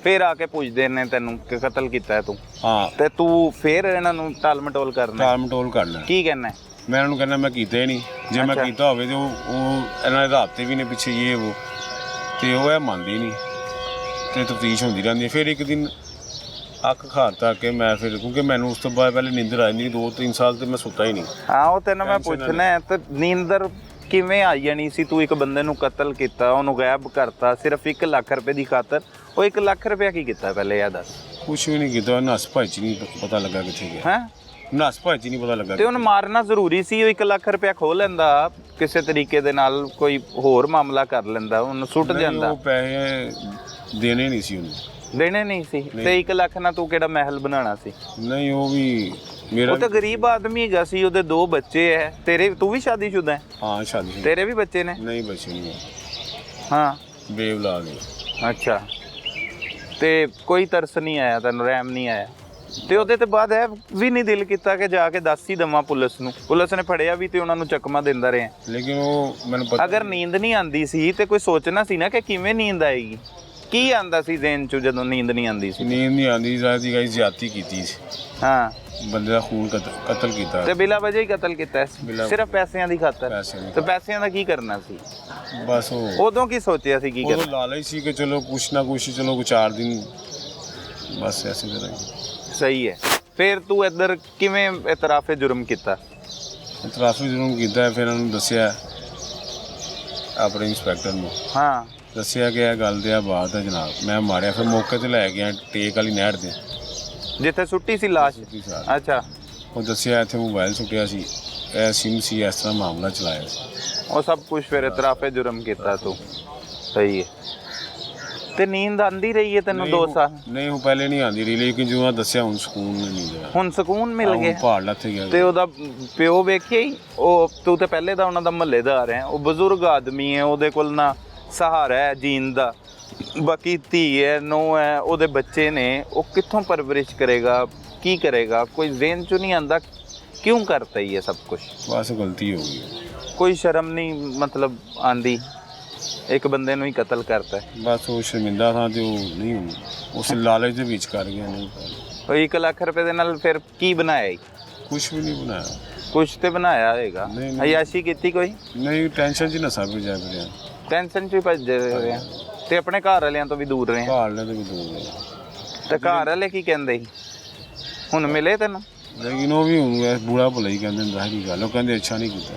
ਫਿਰ ਆ ਕੇ ਪੁੱਛਦੇ ਨੇ ਤੈਨੂੰ ਕਿ ਕਤਲ ਕੀਤਾ ਹੈ ਤੂੰ। ਹਾਂ। ਤੇ ਤੂੰ ਫਿਰ ਇਹਨਾਂ ਨੂੰ ਟਾਲ ਮਟੋਲ ਕਰਨਾ? ਟਾਲ ਮਟੋਲ ਕਰਨਾ। ਕੀ ਕਹਿਣਾ? ਮੈਂ ਇਹਨਾਂ ਨੂੰ ਕਹਿੰਦਾ ਮੈਂ ਕੀਤਾ ਹੀ ਨਹੀਂ, ਜੇ ਮੈਂ ਕੀਤਾ ਹੋਵੇ ਤੇ ਉਹ ਇਹਨਾਂ ਦੇ ਰਾਬਤੇ ਵੀ ਨੇ ਪਿੱਛੇ ਇਹ ਉਹ, ਤੇ ਉਹ ਇਹ ਮੰਨਦੀ ਨਹੀਂ ਤੇ ਤਫਤੀਸ਼ ਹੁੰਦੀ ਰਹਿੰਦੀ ਹੈ। ਫਿਰ ਇੱਕ ਦਿਨ ਅੱਖ ਖਾਰਤਾ ਕੇ ਮੈਂ ਫਿਰ, ਕਿਉਂਕਿ ਮੈਨੂੰ ਉਸ ਤੋਂ ਬਾਅਦ ਪਹਿਲੇ ਨੀਂਦਰ ਆਈ ਨਹੀਂ, 2-3 ਸਾਲ ਤੇ ਮੈਂ ਸੁੱਤਾ ਹੀ ਨਹੀਂ। ਹਾਂ, ਉਹ ਤੈਨੂੰ ਮੈਂ ਪੁੱਛਣਾ ਤੇ ਨੀਂਦਰ ਕਿਵੇਂ ਆਈ ਜਾਣੀ ਸੀ? ਤੂੰ ਇੱਕ ਬੰਦੇ ਨੂੰ ਕਤਲ ਕੀਤਾ, ਉਹਨੂੰ ਗਾਇਬ ਕਰਤਾ ਸਿਰਫ 1 ਲੱਖ ਰੁਪਏ ਦੀ ਖਾਤਰ। ਉਹ 1 ਲੱਖ ਰੁਪਇਆ ਕੀ ਕੀਤਾ ਪਹਿਲੇ ਇਹ ਦੱਸ? ਕੁਛ ਵੀ ਨਹੀਂ ਕੀਤਾ, ਨਸ ਭਾਈ ਚ ਨਹੀਂ ਪਤਾ ਲੱਗਾ ਕਿੱਥੇ ਗਿਆ। ਹੈ ਨਸ ਭਾਈ ਚ ਨਹੀਂ ਪਤਾ ਲੱਗਾ। ਤੇ ਉਹਨੂੰ ਮਾਰਨਾ ਜ਼ਰੂਰੀ ਸੀ? ਉਹ 1 ਲੱਖ ਰੁਪਇਆ ਖੋਹ ਲੈਂਦਾ ਕਿਸੇ ਤਰੀਕੇ ਦੇ ਨਾਲ, ਕੋਈ ਹੋਰ ਮਾਮਲਾ ਕਰ ਲੈਂਦਾ, ਉਹਨੂੰ ਸੁੱਟ ਜਾਂਦਾ। ਉਹ ਪੈਸੇ ਦੇਣੇ ਨਹੀਂ ਸੀ ਉਹਨੂੰ। ਦੇਣੇ ਨਹੀਂ ਸੀ? ਤੇ 1 ਲੱਖ ਨਾਲ ਤੂੰ ਕਿਹੜਾ ਮਹਿਲ ਬਣਾਉਣਾ ਸੀ? ਨਹੀਂ, ਉਹ ਵੀ ਮੇਰਾ, ਉਹ ਤਾਂ ਗਰੀਬ ਆਦਮੀ ਹੈਗਾ ਸੀ, ਉਹਦੇ 2 ਬੱਚੇ ਹੈ। ਤੇਰੇ, ਤੂੰ ਵੀ ਸ਼ਾਦੀशुदा ਹੈ? ਹਾਂ, ਸ਼ਾਦੀ। ਤੇਰੇ ਵੀ ਬੱਚੇ ਨੇ? ਨਹੀਂ, ਬੱਚੇ ਨਹੀਂ। ਹਾਂ, ਬੇਵਲਾਦ ਨੇ। ਅੱਛਾ। ਤੇ ਕੋਈ ਤਰਸ ਨਹੀਂ ਆਇਆ ਤੈਨੂੰ, ਰਹਿਮ ਨਹੀਂ ਆਇਆ? ਤੇ ਉਹਦੇ ਤੇ ਬਾਅਦ ਇਹ ਵੀ ਨਹੀਂ ਦਿਲ ਕੀਤਾ ਕਿ ਜਾ ਕੇ ਦੱਸ ਹੀ ਦੇਵਾਂ ਪੁਲਿਸ ਨੂੰ? ਪੁਲਿਸ ਨੇ ਫੜਿਆ ਵੀ ਤੇ ਉਹਨਾਂ ਨੂੰ ਚਕਮਾ ਦਿੰਦਾ ਰਿਹਾ। ਲੇਕਿਨ ਉਹ ਮੈਨੂੰ ਪਤਾ, ਅਗਰ ਨੀਂਦ ਨਹੀਂ ਆਂਦੀ ਸੀ ਤੇ ਕੋਈ ਸੋਚਣਾ ਸੀ ਨਾ ਕਿ ਕਿਵੇਂ ਨੀਂਦ ਆਏਗੀ। ਕੀ ਆਂਦਾ ਸੀ ਜ਼ਹਿਨ 'ਚ ਜਦੋਂ ਨੀਂਦ ਨਹੀਂ ਆਂਦੀ ਸੀ? ਨੀਂਦ ਨਹੀਂ ਆਉਂਦੀ, ਗਾਈ ਜ਼ਿਆਦਤੀ ਕੀਤੀ ਸੀ। ਹਾਂ। ਬੰਦੇ ਦਾ ਖੂਨ ਕਤਲ ਕੀਤਾ ਤੇ ਬਿਲਾ ਵਜ੍ਹਾ ਹੀ ਕਤਲ ਕੀਤਾ ਸਿਰਫ ਪੈਸਿਆਂ ਦੀ ਖਾਤਰ? ਤੇ ਪੈਸਿਆਂ ਦਾ ਕੀ ਕਰਨਾ ਸੀ? ਬਸ ਉਹ ਉਦੋਂ ਕੀ ਸੋਚਿਆ ਸੀ? ਕੀ ਕਰਨਾ? ਉਹ ਲਾਲਚ ਸੀ ਕਿ ਚਲੋ ਕੁਛ ਨਾ ਕੁਛ, ਚਲੋ 4 ਦਿਨ ਬਸ ਐਸੇ ਤਰ੍ਹਾਂ। ਸਹੀ ਹੈ। ਫਿਰ ਤੂੰ ਇੱਧਰ ਕਿਵੇਂ ਇਤਰਾਫੇ ਜੁਰਮ ਕੀਤਾ? ਇਤਰਾਫੇ ਜੁਰਮ ਕੀਤਾ, ਫਿਰ ਉਹਨਾਂ ਨੂੰ ਦੱਸਿਆ ਆਪਣੇ ਇੰਸਪੈਕਟਰ ਨੂੰ। ਹਾਂ। ਦੱਸਿਆ ਕਿ ਇਹ ਗੱਲ ਤੇ ਆ ਬਾਤ ਹੈ ਜਨਾਬ, ਮੈਂ ਮਾਰਿਆ। ਫਿਰ ਮੌਕੇ ਤੇ ਲੈ ਗਿਆ ਟੇਕ ਵਾਲੀ ਨਹਿਰ ਤੇ, ਜਿੱਥੇ ਸੁੱਟੀ ਸੀ ਲਾਸ਼? ਅੱਛਾ। ਉਹ ਦੱਸਿਆ ਇੱਥੇ ਮੋਬਾਈਲ ਸੁੱਟਿਆ ਸੀ, ਇਹ ਸਿਮ ਸੀ, ਇਸ ਤਰ੍ਹਾਂ ਮਾਮਲਾ ਚਲਾਇਆ ਸੀ। ਉਹ ਸਭ ਕੁਝ ਫਿਰ ਇਤਰਾਫੇ ਜੁਰਮ ਕੀਤਾ ਤੂੰ? ਸਹੀ ਹੈ। ਤੇ ਨੀਂਦ ਆਂਦੀ ਰਹੀ ਹੈ ਤੈਨੂੰ 2 ਸਾਲ? ਨਹੀਂ, ਉਹ ਪਹਿਲੇ ਨਹੀਂ ਆਂਦੀ ਰਹੀ, ਲੇਕਿਨ ਜਦੋਂ ਦੱਸਿਆ ਹੁਣ ਸਕੂਨ ਨਹੀਂ ਮਿਲਿਆ। ਹੁਣ ਸਕੂਨ ਮਿਲ ਗਿਆ? ਪਹਾੜ ਲੱਥ ਗਿਆ। ਤੇ ਉਹਦਾ ਪਿਓ ਵੇਖਿਆ ਹੀ? ਉਹ ਤੂੰ ਤੇ ਪਹਿਲੇ ਦਾ ਉਹਨਾਂ ਦਾ ਮਹੱਲੇਦਾਰ ਹੈ, ਉਹ ਬਜ਼ੁਰਗ ਆਦਮੀ ਹੈ, ਉਹਦੇ ਕੋਲ ਨਾ ਸਹਾਰਾ ਹੈ ਜੀਣ ਦਾ, ਬਾਕੀ ਧੀ ਹੈ, ਨੂੰਹ ਹੈ, ਉਹਦੇ ਬੱਚੇ ਨੇ, ਉਹ ਕਿੱਥੋਂ ਪਰਵਰਿਸ਼ ਕਰੇਗਾ, ਕੀ ਕਰੇਗਾ? ਕੋਈ ਜ਼ਹਿਨ 'ਚ ਨਹੀਂ ਆਂਦਾ ਕਿਉਂ ਕਰਤਾ ਹੀ ਇਹ ਸਭ ਕੁਝ? ਬਸ ਗਲਤੀ ਹੋ ਗਈ। ਕੋਈ ਸ਼ਰਮ ਨਹੀਂ ਮਤਲਬ ਆਂਦੀ? ਇੱਕ ਬੰਦੇ ਨੂੰ ਹੀ ਕਤਲ ਕਰਤਾ। ਬਸ ਉਹ ਸ਼ਰਮਿੰਦਾ ਥਾਂ ਤੇ ਉਹ ਨਹੀਂ, ਉਸ ਲਾਲਚ ਦੇ ਵਿੱਚ ਕਰ ਗਿਆ। ਨਹੀਂ, ਉਹ 1 ਲੱਖ ਰੁਪਏ ਦੇ ਨਾਲ ਫਿਰ ਕੀ ਬਣਾਇਆ? ਕੁਛ ਵੀ ਨਹੀਂ ਬਣਾਇਆ। ਕੁਛ ਤੇ ਬਣਾਇਆ ਹੋਏਗਾ, ਅਯਾਸ਼ੀ ਕੀਤੀ ਕੋਈ? ਨਹੀਂ, ਟੈਨਸ਼ਨ 'ਚ ਨਸ਼ਾ ਵੀ ਜਾ ਰਿਹਾ, ਟੈਨਸ਼ਨ 'ਚ ਹੀ ਭੱਜ ਰਹੇ ਆ ਤੇ ਆਪਣੇ ਘਰ ਵਾਲਿਆਂ ਤੋਂ ਵੀ ਦੂਰ ਰਹੇ ਆ। ਘਰ ਵਾਲਿਆਂ ਤੋਂ ਵੀ ਦੂਰ ਰਹੇ। ਤੇ ਘਰ ਵਾਲੇ ਕੀ ਕਹਿੰਦੇ ਸੀ? ਹੁਣ ਮਿਲੇ ਤੈਨੂੰ? ਲੇਕਿਨ ਉਹ ਵੀ ਹੁਣ ਬੁਰਾ ਭਲਾ ਹੀ ਕਹਿੰਦੇ ਹੁੰਦਾ ਹੈ ਗੱਲ। ਉਹ ਕਹਿੰਦੇ ਅੱਛਾ ਨਹੀਂ ਕੀਤਾ,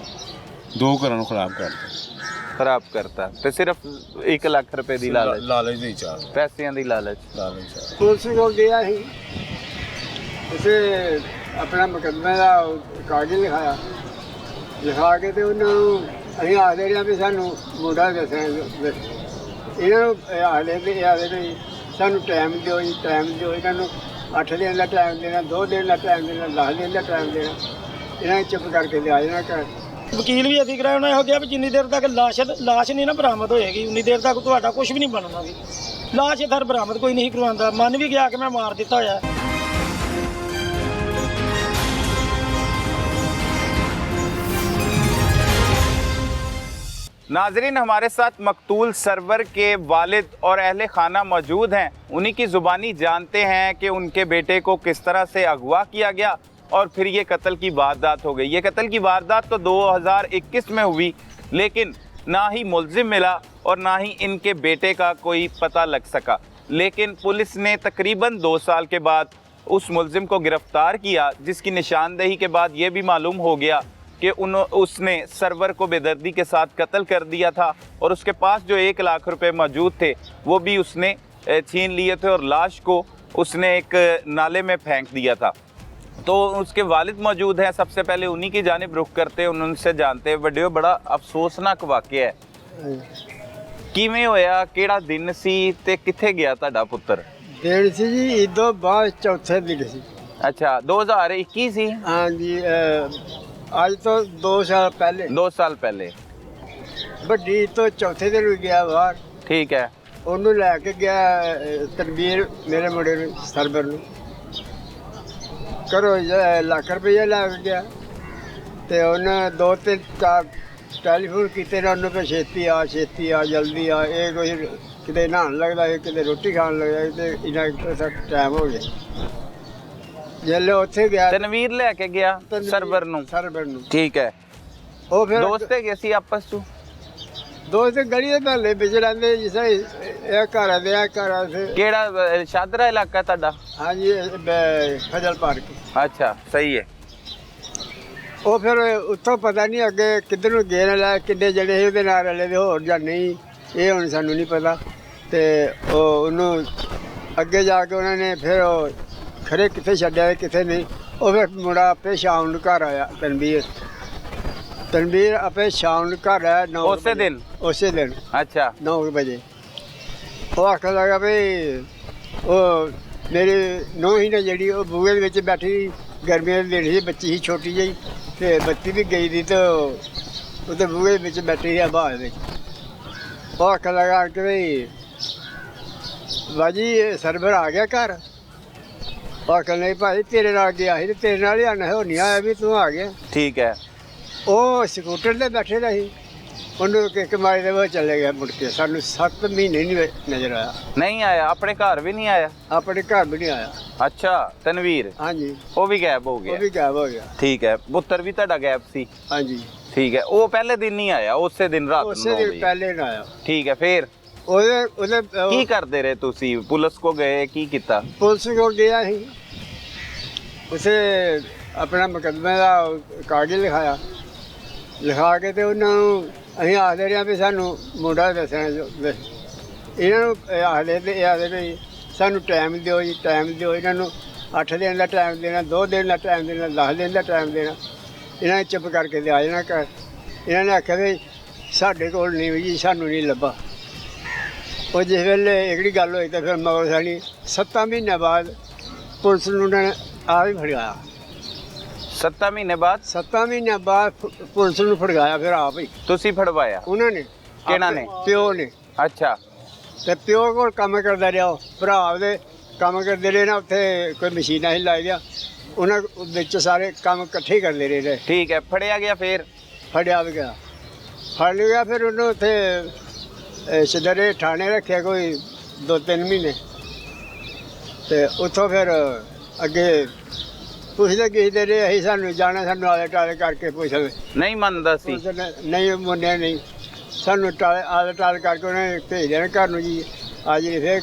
2 ਘਰਾਂ ਨੂੰ ਖਰਾਬ ਕਰਤਾ ਤੇ ਸਿਰਫ 1 ਲੱਖ ਰੁਪਏ ਦੀ ਲਾਲਚ ਦੀ ਚਾਹ, ਪੈਸਿਆਂ ਦੀ ਲਾਲਚ। ਪੁਲਿਸ ਕੋਲ ਗਿਆ ਸੀ, ਇਸੇ ਆਪਣਾ ਮੁਕੱਦਮੇ ਦਾ ਕਾਗਜ਼ ਲਿਖਾ ਕੇ ਤੇ ਉਹਨਾਂ ਨੂੰ ਅਸੀਂ ਆਖਦੇ ਰਿਹਾ ਵੀ ਸਾਨੂੰ ਮੁੰਡਾ ਦੱਸਿਆ। ਇਹਨਾਂ ਨੂੰ ਆਖਦੇ ਵੀ ਸਾਨੂੰ ਟਾਈਮ ਦਿਓ ਜੀ, ਟਾਈਮ ਦਿਓ। ਇਹਨਾਂ ਨੂੰ 8 ਦਿਨ ਦਾ ਟਾਈਮ ਦੇਣਾ, 2 ਦਿਨ ਦਾ ਟਾਈਮ ਦੇਣਾ, 10 ਦਿਨ ਦਾ ਟਾਈਮ ਦੇਣਾ। ਇਹਨਾਂ ਨੇ ਚੁੱਪ ਕਰਕੇ ਲਿਆ ਜਾਣਾ ਘਰ। ਵਕੀਲ ਵੀ ਅਸੀਂ ਕਰਾਇਆ, ਉਹਨਾਂ ਇਹੋ ਕਿਹਾ ਵੀ ਜਿੰਨੀ ਦੇਰ ਤੱਕ ਲਾਸ਼ ਨਹੀਂ ਨਾ ਬਰਾਮਦ ਹੋਏਗੀ ਉਨੀ ਦੇਰ ਤੱਕ ਤੁਹਾਡਾ ਕੁਝ ਵੀ ਨਹੀਂ ਬਣਨਾ ਜੀ। ਲਾਸ਼ ਇੱਧਰ ਬਰਾਮਦ ਕੋਈ ਨਹੀਂ ਕਰਵਾਉਂਦਾ। ਮੰਨ ਵੀ ਗਿਆ ਕਿ ਮੈਂ ਮਾਰ ਦਿੱਤਾ ਹੋਇਆ। नाजरीन, हमारे साथ मकतूल सरवर के वालिद और अहले खाना मौजूद हैं। उन्हीं की ज़ुबानी जानते हैं कि उनके बेटे को किस तरह से अगवा किया गया और फिर ये कत्ल की वारदात हो गई। ये कत्ल की वारदात तो 2021 में हुई, लेकिन ना ही मुलजिम मिला और ना ही इनके बेटे का कोई पता लग सका। लेकिन पुलिस ने तकरीबन 2 साल के बाद उस मुलजिम को गिरफ़्तार किया, जिसकी निशानदेही के बाद ये भी मालूम हो गया कि उसने सरवर को बेदर्दी के साथ कत्ल कर दिया था और उसके पास जो 1 लाख रुपए मौजूद थे वो भी उसने छीन लिए थे और लाश को उसने एक नाले में फेंक दिया था। तो उसके वालिद मौजूद हैं, सबसे पहले उन्हीं की जानिब रुख करते हैं, उनसे जानते हैं। वड्डियो, बड़ा अफसोसनाक वाक़या है, किवें होया, केड़ा दिन सी ते किथे गया तुहाडा पुत्तर? दिन सी जी ईदों बाद चौथे दिन सी। अच्छा, 2021 सी? हाँ जी, ਅੱਜ ਤੋਂ 2 ਸਾਲ ਪਹਿਲੇ 2 ਸਾਲ ਪਹਿਲੇ ਵੱਡੀ ਤੋਂ ਚੌਥੇ ਦਿਨ ਵੀ ਗਿਆ ਬਾਹਰ। ਠੀਕ ਹੈ। ਉਹਨੂੰ ਲੈ ਕੇ ਗਿਆ ਤਨਵੀਰ, ਮੇਰੇ ਮੁੰਡੇ ਨੂੰ, ਸਰਵਰ ਨੂੰ, ਘਰੋਂ ਲੱਖ ਰੁਪਈਆ ਲੈ ਕੇ ਗਿਆ ਤੇ ਉਹਨੇ 2-3 ਟੈਲੀਫੋਨ ਕੀਤੇ ਨਾ ਉਹਨੂੰ, ਛੇਤੀ ਆ ਜਲਦੀ ਆ। ਇਹ ਕੋਈ ਕਿਤੇ ਨਹਾਉਣ ਲੱਗਦਾ ਸੀ, ਕਿਤੇ ਰੋਟੀ ਖਾਣ ਲੱਗਦਾ ਤੇ ਇਹਨਾਂ ਟਾਈਮ ਹੋ ਗਿਆ। ਜੇਲੇ ਉੱਥੇ ਗਿਆ ਤਨਵੀਰ ਲੈ ਕੇ ਗਿਆ ਸਰਵਰ ਨੂੰ। ਠੀਕ ਹੈ। ਉਹ ਫਿਰ ਦੋਸਤ ਹੈਗੇ ਸੀ ਆਪਸ ਚ? ਦੋਸਤ ਗਲੀ ਦੇ ਮਹੱਲੇ ਵਿੱਚ ਰਹਿੰਦੇ, ਜਿਸ ਇਹ ਘਰਾਂ ਦੇ ਘਰਾਂ ਦੇ। ਕਿਹੜਾ ਸ਼ਾਦਰਾ ਇਲਾਕਾ ਤੁਹਾਡਾ? ਹਾਂਜੀ, ਫਜ਼ਲ ਪਾਰਕ। ਅੱਛਾ, ਸਹੀ ਹੈ। ਉਹ ਫਿਰ ਉੱਥੋਂ ਪਤਾ ਨਹੀਂ ਅੱਗੇ ਕਿੱਧਰ ਨੂੰ ਗਏ ਨਾ, ਕਿੰਨੇ ਜਣੇ ਸੀ ਉਹਦੇ ਨਾਲ ਰਲੇ ਦੇ, ਹੋਰ ਜਾਂ ਨਹੀਂ ਇਹ ਹੁਣ ਸਾਨੂੰ ਨਹੀਂ ਪਤਾ। ਤੇ ਉਹਨੂੰ ਅੱਗੇ ਜਾ ਕੇ ਉਹਨਾਂ ਨੇ ਫਿਰ ਉਹ ਖਰੇ ਕਿੱਥੇ ਛੱਡਿਆ ਕਿੱਥੇ ਨਹੀਂ। ਉਹ ਫਿਰ ਮੁੰਡਾ ਆਪੇ ਸ਼ਾਮ ਨੂੰ ਘਰ ਆਇਆ, ਤਨਵੀਰ ਆਪੇ ਸ਼ਾਮ ਨੂੰ ਘਰ ਆਇਆ। ਉਸੇ ਦਿਨ ਅੱਛਾ 9 ਵਜੇ ਉਹ ਆਖਣ ਲੱਗਾ ਵੀ ਉਹ ਮੇਰੀ ਨੂੰਹ ਹੀ ਨਾ ਜਿਹੜੀ, ਉਹ ਬੂਹੇ ਦੇ ਵਿੱਚ ਬੈਠੀ, ਗਰਮੀਆਂ ਦੇ ਦਿਨ ਸੀ, ਬੱਚੀ ਸੀ ਛੋਟੀ ਜਿਹੀ ਤੇ ਬੱਤੀ ਵੀ ਗਈ ਦੀ, ਤੇ ਉਹਦੇ ਬੂਹੇ ਦੇ ਵਿੱਚ ਬੈਠੀ ਸੀ ਬਾਹਰ ਵਿੱਚ। ਉਹ ਆਖਣ ਲੱਗਾ ਕਿ ਵੀ ਬਾਜੀ ਸਰਵਰ ਆ ਗਿਆ ਘਰ। ਉਹ ਕਹਿੰਦਾ ਨਹੀਂ ਭਾਈ, ਤੇਰੇ ਨਾਲ ਗਿਆ ਸੀ ਤੇ ਤੇਰੇ ਨਾਲ ਹੀ ਆਣਾ, ਹੋ ਨਹੀਂ ਆਇਆ ਵੀ ਤੂੰ ਆ ਗਿਆ। ਠੀਕ ਹੈ। ਉਹ ਸਕੂਟਰ 'ਤੇ ਬੈਠੇ ਰਹੇ, ਉਹਨੂੰ ਕਿੱਕ ਮਾਰੀ ਦੇ ਉਹ ਚਲੇ ਗਿਆ। ਮੁੜ ਕੇ ਸਾਨੂੰ 7 ਮਹੀਨੇ ਨਹੀਂ ਨਜ਼ਰ ਆਇਆ। ਨਹੀਂ ਆਇਆ? ਆਪਣੇ ਘਰ ਵੀ ਨਹੀਂ ਆਇਆ? ਆਪਣੇ ਘਰ ਵੀ ਨਹੀਂ ਆਇਆ। ਅੱਛਾ, ਤਨਵੀਰ? ਹਾਂਜੀ, ਉਹ ਵੀ ਗਾਇਬ ਹੋ ਗਿਆ? ਉਹ ਵੀ ਗਾਇਬ ਹੋ ਗਿਆ। ਠੀਕ ਹੈ। ਪੁੱਤਰ ਵੀ ਤੁਹਾਡਾ ਗਾਇਬ ਸੀ? ਹਾਂਜੀ। ਠੀਕ ਹੈ। ਉਹ ਪਹਿਲੇ ਦਿਨ ਨਹੀਂ ਆਇਆ? ਉਸੇ ਦਿਨ ਰਾਤ ਨੂੰ? ਉਸੇ ਦਿਨ ਪਹਿਲੇ ਨਾ ਆਇਆ। ਠੀਕ ਹੈ। ਫਿਰ ਉਹਦੇ ਕੀ ਕਰਦੇ ਰਹੇ ਤੁਸੀਂ? ਪੁਲਿਸ ਕੋ ਗਏ, ਕੀ ਕੀਤਾ? ਪੁਲਿਸ ਕੋਲ ਗਿਆ ਸੀ, ਉਸੇ ਆਪਣਾ ਮੁਕੱਦਮੇ ਦਾ ਕਾਗਜ਼ ਲਿਖਾ ਕੇ ਤੇ ਉਹਨਾਂ ਨੂੰ ਅਸੀਂ ਆਖਦੇ ਰਹੇ ਵੀ ਸਾਨੂੰ ਮੁੰਡਾ ਦੱਸਣਾ। ਇਹਨਾਂ ਨੂੰ ਆਖਦੇ ਵੀ ਸਾਨੂੰ ਟਾਈਮ ਦਿਓ ਜੀ, ਟਾਈਮ ਦਿਓ। ਇਹਨਾਂ ਨੂੰ 8 ਦਿਨ ਦਾ ਟਾਈਮ ਦੇਣਾ, 2 ਦਿਨ ਦਾ ਟਾਈਮ ਦੇਣਾ, 10 ਦਿਨ ਦਾ ਟਾਈਮ ਦੇਣਾ। ਇਹਨਾਂ ਨੇ ਚੁੱਪ ਕਰਕੇ ਤੇ ਆ ਜਾਣਾ ਘਰ। ਇਹਨਾਂ ਨੇ ਆਖਿਆ ਵੀ ਸਾਡੇ ਕੋਲ ਨਹੀਂ ਜੀ, ਸਾਨੂੰ ਨਹੀਂ ਲੱਭਾ। ਉਹ ਜਿਸ ਵੇਲੇ ਇਕੜੀ ਗੱਲ ਹੋਈ ਤਾਂ ਫਿਰ ਮਗਰ ਸਾਡੀ 7 ਮਹੀਨੇ ਬਾਅਦ ਪੁਲਿਸ ਨੂੰ ਉਹਨਾਂ ਨੇ ਆ ਵੀ ਫੜਾਇਆ। 7 ਮਹੀਨੇ ਬਾਅਦ? 7 ਮਹੀਨੇ ਬਾਅਦ ਪੁਲਿਸ ਨੂੰ ਫੜਾਇਆ ਫਿਰ ਆਪ ਹੀ। ਤੁਸੀਂ ਫੜਵਾਇਆ? ਉਹਨਾਂ ਨੇ। ਕਿਹਨਾਂ ਨੇ? ਪਿਓ ਨੇ। ਅੱਛਾ। ਤੇ ਪਿਓ ਕੋਲ ਕੰਮ ਕਰਦਾ ਰਿਹਾ, ਭਰਾ ਦੇ ਕੰਮ ਕਰਦੇ ਰਹੇ ਨਾ, ਉੱਥੇ ਕੋਈ ਮਸ਼ੀਨਾਂ ਹੀ ਲਾਈ ਦੀਆਂ, ਉਹਨਾਂ ਵਿੱਚ ਸਾਰੇ ਕੰਮ ਇਕੱਠੇ ਕਰਦੇ ਰਹੇ। ਠੀਕ ਹੈ। ਫੜਿਆ ਗਿਆ? ਫਿਰ ਫੜਿਆ ਵੀ ਗਿਆ, ਫੜ ਲਿਆ। ਫਿਰ ਉਹਨੂੰ ਉੱਥੇ ਸਦਰੇ ਥਾਣੇ ਰੱਖਿਆ ਕੋਈ 2-3 ਮਹੀਨੇ। ਤੇ ਉੱਥੋਂ ਫਿਰ ਅੱਗੇ ਪੁੱਛਦੇ ਕਿਸੇ ਦੇ ਅਸੀਂ ਸਾਨੂੰ ਜਾਣਾ, ਸਾਨੂੰ ਆਲੇ ਟਾਲੇ ਕਰਕੇ ਪੁੱਛਦੇ। ਨਹੀਂ ਮੰਨਦਾ ਸੀ? ਨਹੀਂ ਮੰਨਿਆ, ਨਹੀਂ ਸਾਨੂੰ ਆਲੇ ਟਾਲੇ ਕਰਕੇ ਉਹਨਾਂ ਨੇ ਭੇਜ ਦੇਣਾ ਘਰ ਨੂੰ ਜੀ, ਅੱਜ ਨਹੀਂ ਫਿਰ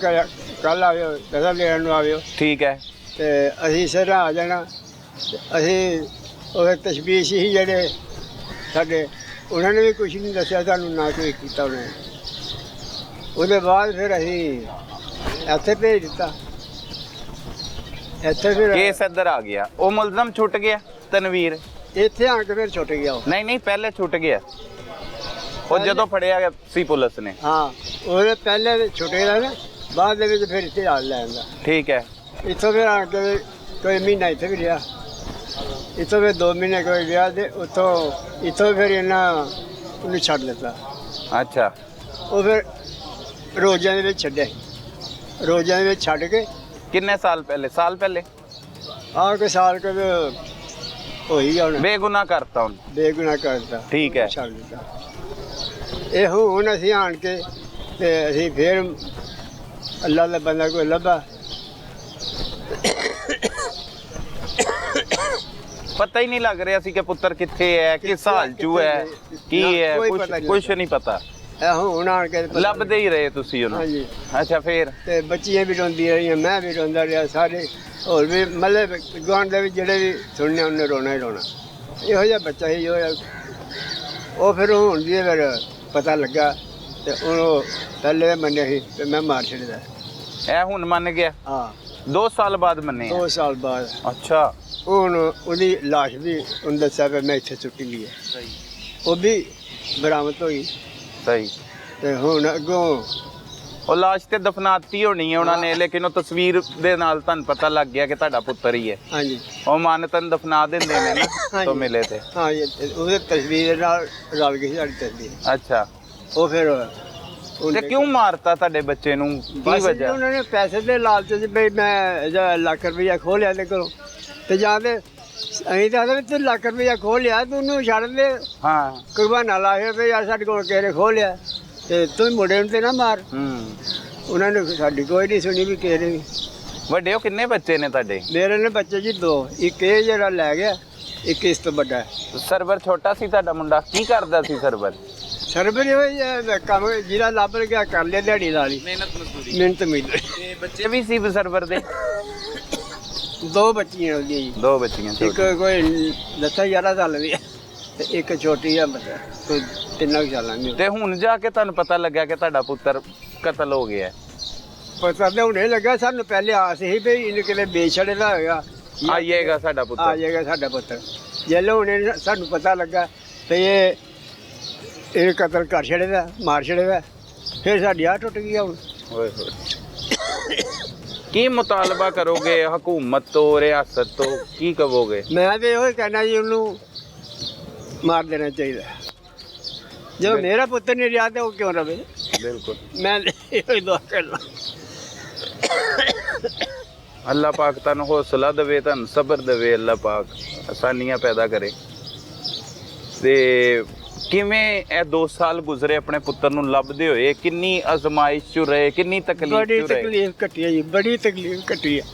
ਕੱਲ੍ਹ ਆਇਓ, ਦਸਾਂ ਲੈਣ ਨੂੰ ਆਇਓ। ਠੀਕ ਹੈ। ਤੇ ਅਸੀਂ ਸਿਰ ਆ ਜਾਣਾ। ਅਸੀਂ ਉਹ ਤਸ਼ਬੀਸ਼ ਸੀ ਜਿਹੜੇ ਸਾਡੇ, ਉਹਨਾਂ ਨੇ ਵੀ ਕੁਛ ਨਹੀਂ ਦੱਸਿਆ ਸਾਨੂੰ, ਨਾ ਕੋਈ ਕੀਤਾ ਉਹਨੇ। ਉਹਦੇ ਬਾਅਦ ਫਿਰ ਅਸੀਂ ਇੱਥੇ ਭੇਜ ਦਿੱਤਾ। ਇੱਥੇ ਫਿਰ ਕੇਸ ਇੱਧਰ ਆ ਗਿਆ। ਉਹ ਮੁਲਜ਼ਮ ਛੁੱਟ ਗਿਆ ਤਨਵੀਰ? ਇੱਥੇ ਆ ਕੇ ਫਿਰ ਛੁੱਟ ਗਿਆ ਉਹ। ਨਹੀਂ, ਪਹਿਲੇ ਛੁੱਟ ਗਿਆ ਉਹ ਜਦੋਂ ਫੜਿਆ ਗਿਆ ਸੀ ਪੁਲਿਸ ਨੇ? ਹਾਂ, ਉਹਦੇ ਪਹਿਲੇ ਛੁੱਟੇ ਦਾ ਨਾ, ਬਾਅਦ ਦੇ ਵਿੱਚ ਫਿਰ ਇੱਥੇ ਆ ਲੈਂਦਾ। ਠੀਕ ਹੈ। ਇੱਥੋਂ ਫਿਰ ਆ ਕੇ ਕੋਈ ਮਹੀਨਾ ਇੱਥੇ ਵੀ ਰਿਹਾ, ਇੱਥੋਂ ਫਿਰ 2 ਮਹੀਨੇ ਕੋਈ ਰਿਹਾ, ਤੇ ਇੱਥੋਂ ਫਿਰ ਇਹਨਾਂ ਉਹਨੂੰ ਛੱਡ ਦਿੱਤਾ। ਅੱਛਾ। ਉਹ ਫਿਰ ਰੋਜ਼ਾਂ ਦੇ ਵਿੱਚ ਛੱਡਿਆ, ਰੋਜ਼ਾਂ ਦੇ ਵਿੱਚ ਛੱਡ ਕੇ। ਕਿੰਨੇ ਸਾਲ ਪਹਿਲੇ? ਸਾਲ ਪਹਿਲੇ? ਹਾਂ, ਕੋਈ ਸਾਲ ਕਦੇ ਹੋਈ ਗਿਆ ਹੁਣ। ਬੇਗੁਨਾਹ ਕਰਤਾ ਹੁਣ? ਬੇਗੁਨਾਹ ਕਰਤਾ। ਠੀਕ ਹੈ। ਛੱਡ ਦਿੱਤਾ। ਇਹ ਹੁਣ ਅਸੀਂ ਆਣ ਕੇ ਤੇ ਅਸੀਂ ਫਿਰ ਅੱਲਾ ਦਾ ਬੰਦਾ ਕੋਈ ਲੱਭਾ ਪਤਾ ਹੀ ਨਹੀਂ ਲੱਗ ਰਿਹਾ ਸੀ ਕਿ ਪੁੱਤਰ ਕਿੱਥੇ ਹੈ, ਕਿਸ ਹਾਲ ਚ ਹੈ, ਕੀ ਹੈ, ਕੁਝ ਨਹੀਂ ਪਤਾ। ਇਹ ਹੁਣ ਆਣ ਕੇ ਲੱਭਦੇ ਹੀ ਰਹੇ ਤੁਸੀਂ ਉਹਨੂੰ? ਹਾਂਜੀ। ਅੱਛਾ, ਫਿਰ ਤੇ ਬੱਚੀਆਂ ਵੀ ਰੋਂਦੀਆਂ ਰਹੀਆਂ, ਮੈਂ ਵੀ ਰੋਂਦਾ ਰਿਹਾ, ਸਾਰੇ ਹੋਰ ਵੀ ਮਤਲਬ ਗੁਆਂਢ ਦੇ ਵਿੱਚ ਜਿਹੜੇ ਵੀ ਸੁਣਨੇ ਉਹਨੇ ਰੋਣਾ ਹੀ ਰੋਣਾ। ਇਹੋ ਜਿਹਾ ਬੱਚਾ ਸੀ ਉਹ ਫਿਰ ਹੁਣ ਜੀ ਫਿਰ ਪਤਾ ਲੱਗਾ ਤੇ ਉਹਨੂੰ ਪਹਿਲੇ ਮੰਨਿਆ ਸੀ ਤੇ ਮੈਂ ਮਾਰ ਛੱਡਦਾ। ਇਹ ਹੁਣ ਮੰਨ ਗਿਆ? ਹਾਂ, 2 ਸਾਲ ਬਾਅਦ ਮੰਨੇ? 2 ਸਾਲ ਬਾਅਦ। ਅੱਛਾ। ਹੁਣ ਉਹਦੀ ਲਾਸ਼ ਵੀ ਉਹਨੂੰ ਦੱਸਿਆ ਵੀ ਮੈਂ ਇੱਥੇ ਸੁੱਟੀ ਲਈ ਹੈ। ਸਹੀ। ਉਹ ਵੀ ਬਰਾਮਦ ਹੋਈ। ਸਹੀ। ਤੇ ਹੁਣ ਅੱਗੋਂ ਉਹ ਲਾਸ਼ ਤੇ ਦਫਨਾਤੀ ਹੋਣੀ ਹੈ ਉਹਨਾਂ ਨੇ, ਲੇਕਿਨ ਉਹ ਤਸਵੀਰ ਦੇ ਨਾਲ ਤੁਹਾਨੂੰ ਪਤਾ ਲੱਗ ਗਿਆ ਕਿ ਤੁਹਾਡਾ ਪੁੱਤਰ ਹੀ ਹੈ। ਹਾਂਜੀ। ਉਹ ਮਾਨਤਨ ਦਫਨਾ ਦਿੰਦੇ ਨੇ ਨਾ ਤੋਂ ਮਿਲੇ ਤੇ। ਹਾਂ, ਉਹਦੇ ਤਸਵੀਰ ਨਾਲ ਰਲ ਗਈ ਸਾਡੀ ਤਸਵੀਰ। ਅੱਛਾ। ਉਹ ਫਿਰ ਤੇ ਕਿਉਂ ਮਾਰਤਾ ਤੁਹਾਡੇ ਬੱਚੇ ਨੂੰ, ਕੀ ਬਸ ਵਜ੍ਹਾ? ਉਹਨਾਂ ਨੇ ਪੈਸੇ ਦੇ ਲਾਲਚ 'ਚ ਵੀ ਮੈਂ ਲੱਖ ਰੁਪਈਆ ਖੋਹ ਲਿਆ ਤੇ ਕੋਲੋਂ ਤੇ ਜਾਂ ਤੇ ਅਸੀਂ ਤਾਂ ਆਖਦੇ ਤੂੰ ਲੱਖ ਰੁਪਈਆ ਖੋਹ ਲਿਆ ਤੂੰ ਉਹਨੂੰ ਛੱਡ ਦੇ। ਹਾਂ। ਕੁਰਬਾਨਾ ਲਾਇਆ ਵੀ ਯਾਰ ਸਾਡੇ ਕੋਲ ਕਿਸੇ ਨੇ ਖੋਹ ਲਿਆ ਤੇ ਤੂੰ ਮੁੰਡੇ ਨੂੰ ਤੇ ਨਾ ਮਾਰ। ਉਹਨਾਂ ਨੇ ਸਾਡੀ ਕੋਈ ਨਹੀਂ ਸੁਣੀ ਵੀ ਕਿਸੇ ਨੇ। ਵੱਡੇ ਹੋ ਕਿੰਨੇ ਬੱਚੇ ਨੇ ਤੁਹਾਡੇ? ਮੇਰੇ ਨੇ ਬੱਚੇ ਜੀ 2, ਇੱਕ ਇਹ ਜਿਹੜਾ ਲੈ ਗਿਆ, ਇੱਕ ਇਸ ਤੋਂ ਵੱਡਾ ਹੈ। ਸਰਵਰ ਛੋਟਾ ਸੀ ਤੁਹਾਡਾ ਮੁੰਡਾ, ਕੀ ਕਰਦਾ ਸੀ ਸਰਵਰ? ਸਰਵਰ ਹੋਈ ਕੰਮ ਜਿਹੜਾ ਲੱਭ ਗਿਆ ਕਰ ਲਿਆ, ਦਿਹਾੜੀ ਲਾ ਲਈ, ਮਿਹਨਤ ਮਿਲ। ਤੇ ਬੱਚੇ ਵੀ ਸੀ ਸਰਵਰ ਦੇ? 2 ਬੱਚੀਆਂ ਉਹਦੀਆਂ ਜੀ। 2 ਬੱਚੀਆਂ। ਇੱਕ ਕੋਈ 10-11 ਸਾਲ ਦੀ ਹੈ ਤੇ ਇੱਕ ਛੋਟੀ ਆ ਮਤਲਬ ਕੋਈ 3 ਸਾਲਾਂ ਦੀ। ਤੇ ਹੁਣ ਜਾ ਕੇ ਤੁਹਾਨੂੰ ਪਤਾ ਲੱਗਾ ਕਿ ਤੁਹਾਡਾ ਪੁੱਤਰ ਕਤਲ ਹੋ ਗਿਆ? ਪਤਾ ਤਾਂ ਹੁਣੇ ਲੱਗਾ, ਸਾਨੂੰ ਪਹਿਲੇ ਆਸ ਸੀ ਵੀ ਇਹਨੂੰ ਕਿਤੇ ਵੇਚ ਛੱਡਦਾ ਹੋਏਗਾ, ਆਈਏਗਾ ਸਾਡਾ ਪੁੱਤਰ, ਆ ਜਾਏਗਾ ਸਾਡਾ ਪੁੱਤਰ। ਜਦੋਂ ਹੁਣੇ ਸਾਨੂੰ ਪਤਾ ਲੱਗਾ ਤੇ ਇਹ ਕਤਲ ਕਰ ਛੱਡੇਗਾ, ਮਾਰ ਛੱਡੇਗਾ, ਫਿਰ ਸਾਡੀ ਆਹ ਟੁੱਟ ਗਈ ਹੁਣ। ਓਏ ਹੋਏ। ਕੀ ਮੁਤਾਲਬਾ ਕਰੋਗੇ ਹਕੂਮਤ ਤੋਂ, ਰਿਆਸਤ ਤੋਂ, ਕੀ ਕਹੋਗੇ? ਮੈਂ ਤੇ ਇਹੋ ਹੀ ਕਹਿਣਾ ਜੀ ਉਹਨੂੰ ਮਾਰ ਦੇਣਾ ਚਾਹੀਦਾ। ਜਦੋਂ ਮੇਰਾ ਪੁੱਤਰ ਨਹੀਂ ਰਿਹਾ ਤੇ ਉਹ ਕਿਉਂ ਰਵੇ? ਬਿਲਕੁਲ। ਮੈਂ ਇਹੋ ਹੀ ਦੁਆ ਕਰਨਾ। ਅੱਲਾਹ ਪਾਕ ਤੁਹਾਨੂੰ ਹੌਸਲਾ ਦੇਵੇ, ਤੁਹਾਨੂੰ ਸਬਰ ਦੇਵੇ, ਅੱਲਾਹ ਪਾਕ ਆਸਾਨੀਆਂ ਪੈਦਾ ਕਰੇ। ਤੇ ਕਿਵੇਂ ਇਹ 2 ਸਾਲ ਗੁਜ਼ਰੇ ਆਪਣੇ ਪੁੱਤਰ ਨੂੰ ਲੱਭਦੇ ਹੋਏ? ਕਿੰਨੀ ਅਜ਼ਮਾਇਸ਼ ਚ ਰਹੇ, ਕਿੰਨੀ ਤਕਲੀਫ ਬੜੀ ਚ ਰਹੇ? ਤਕਲੀਫ ਕੱਟੀ ਹੈ ਜੀ, ਬੜੀ ਤਕਲੀਫ ਕੱਟੀ ਹੈ,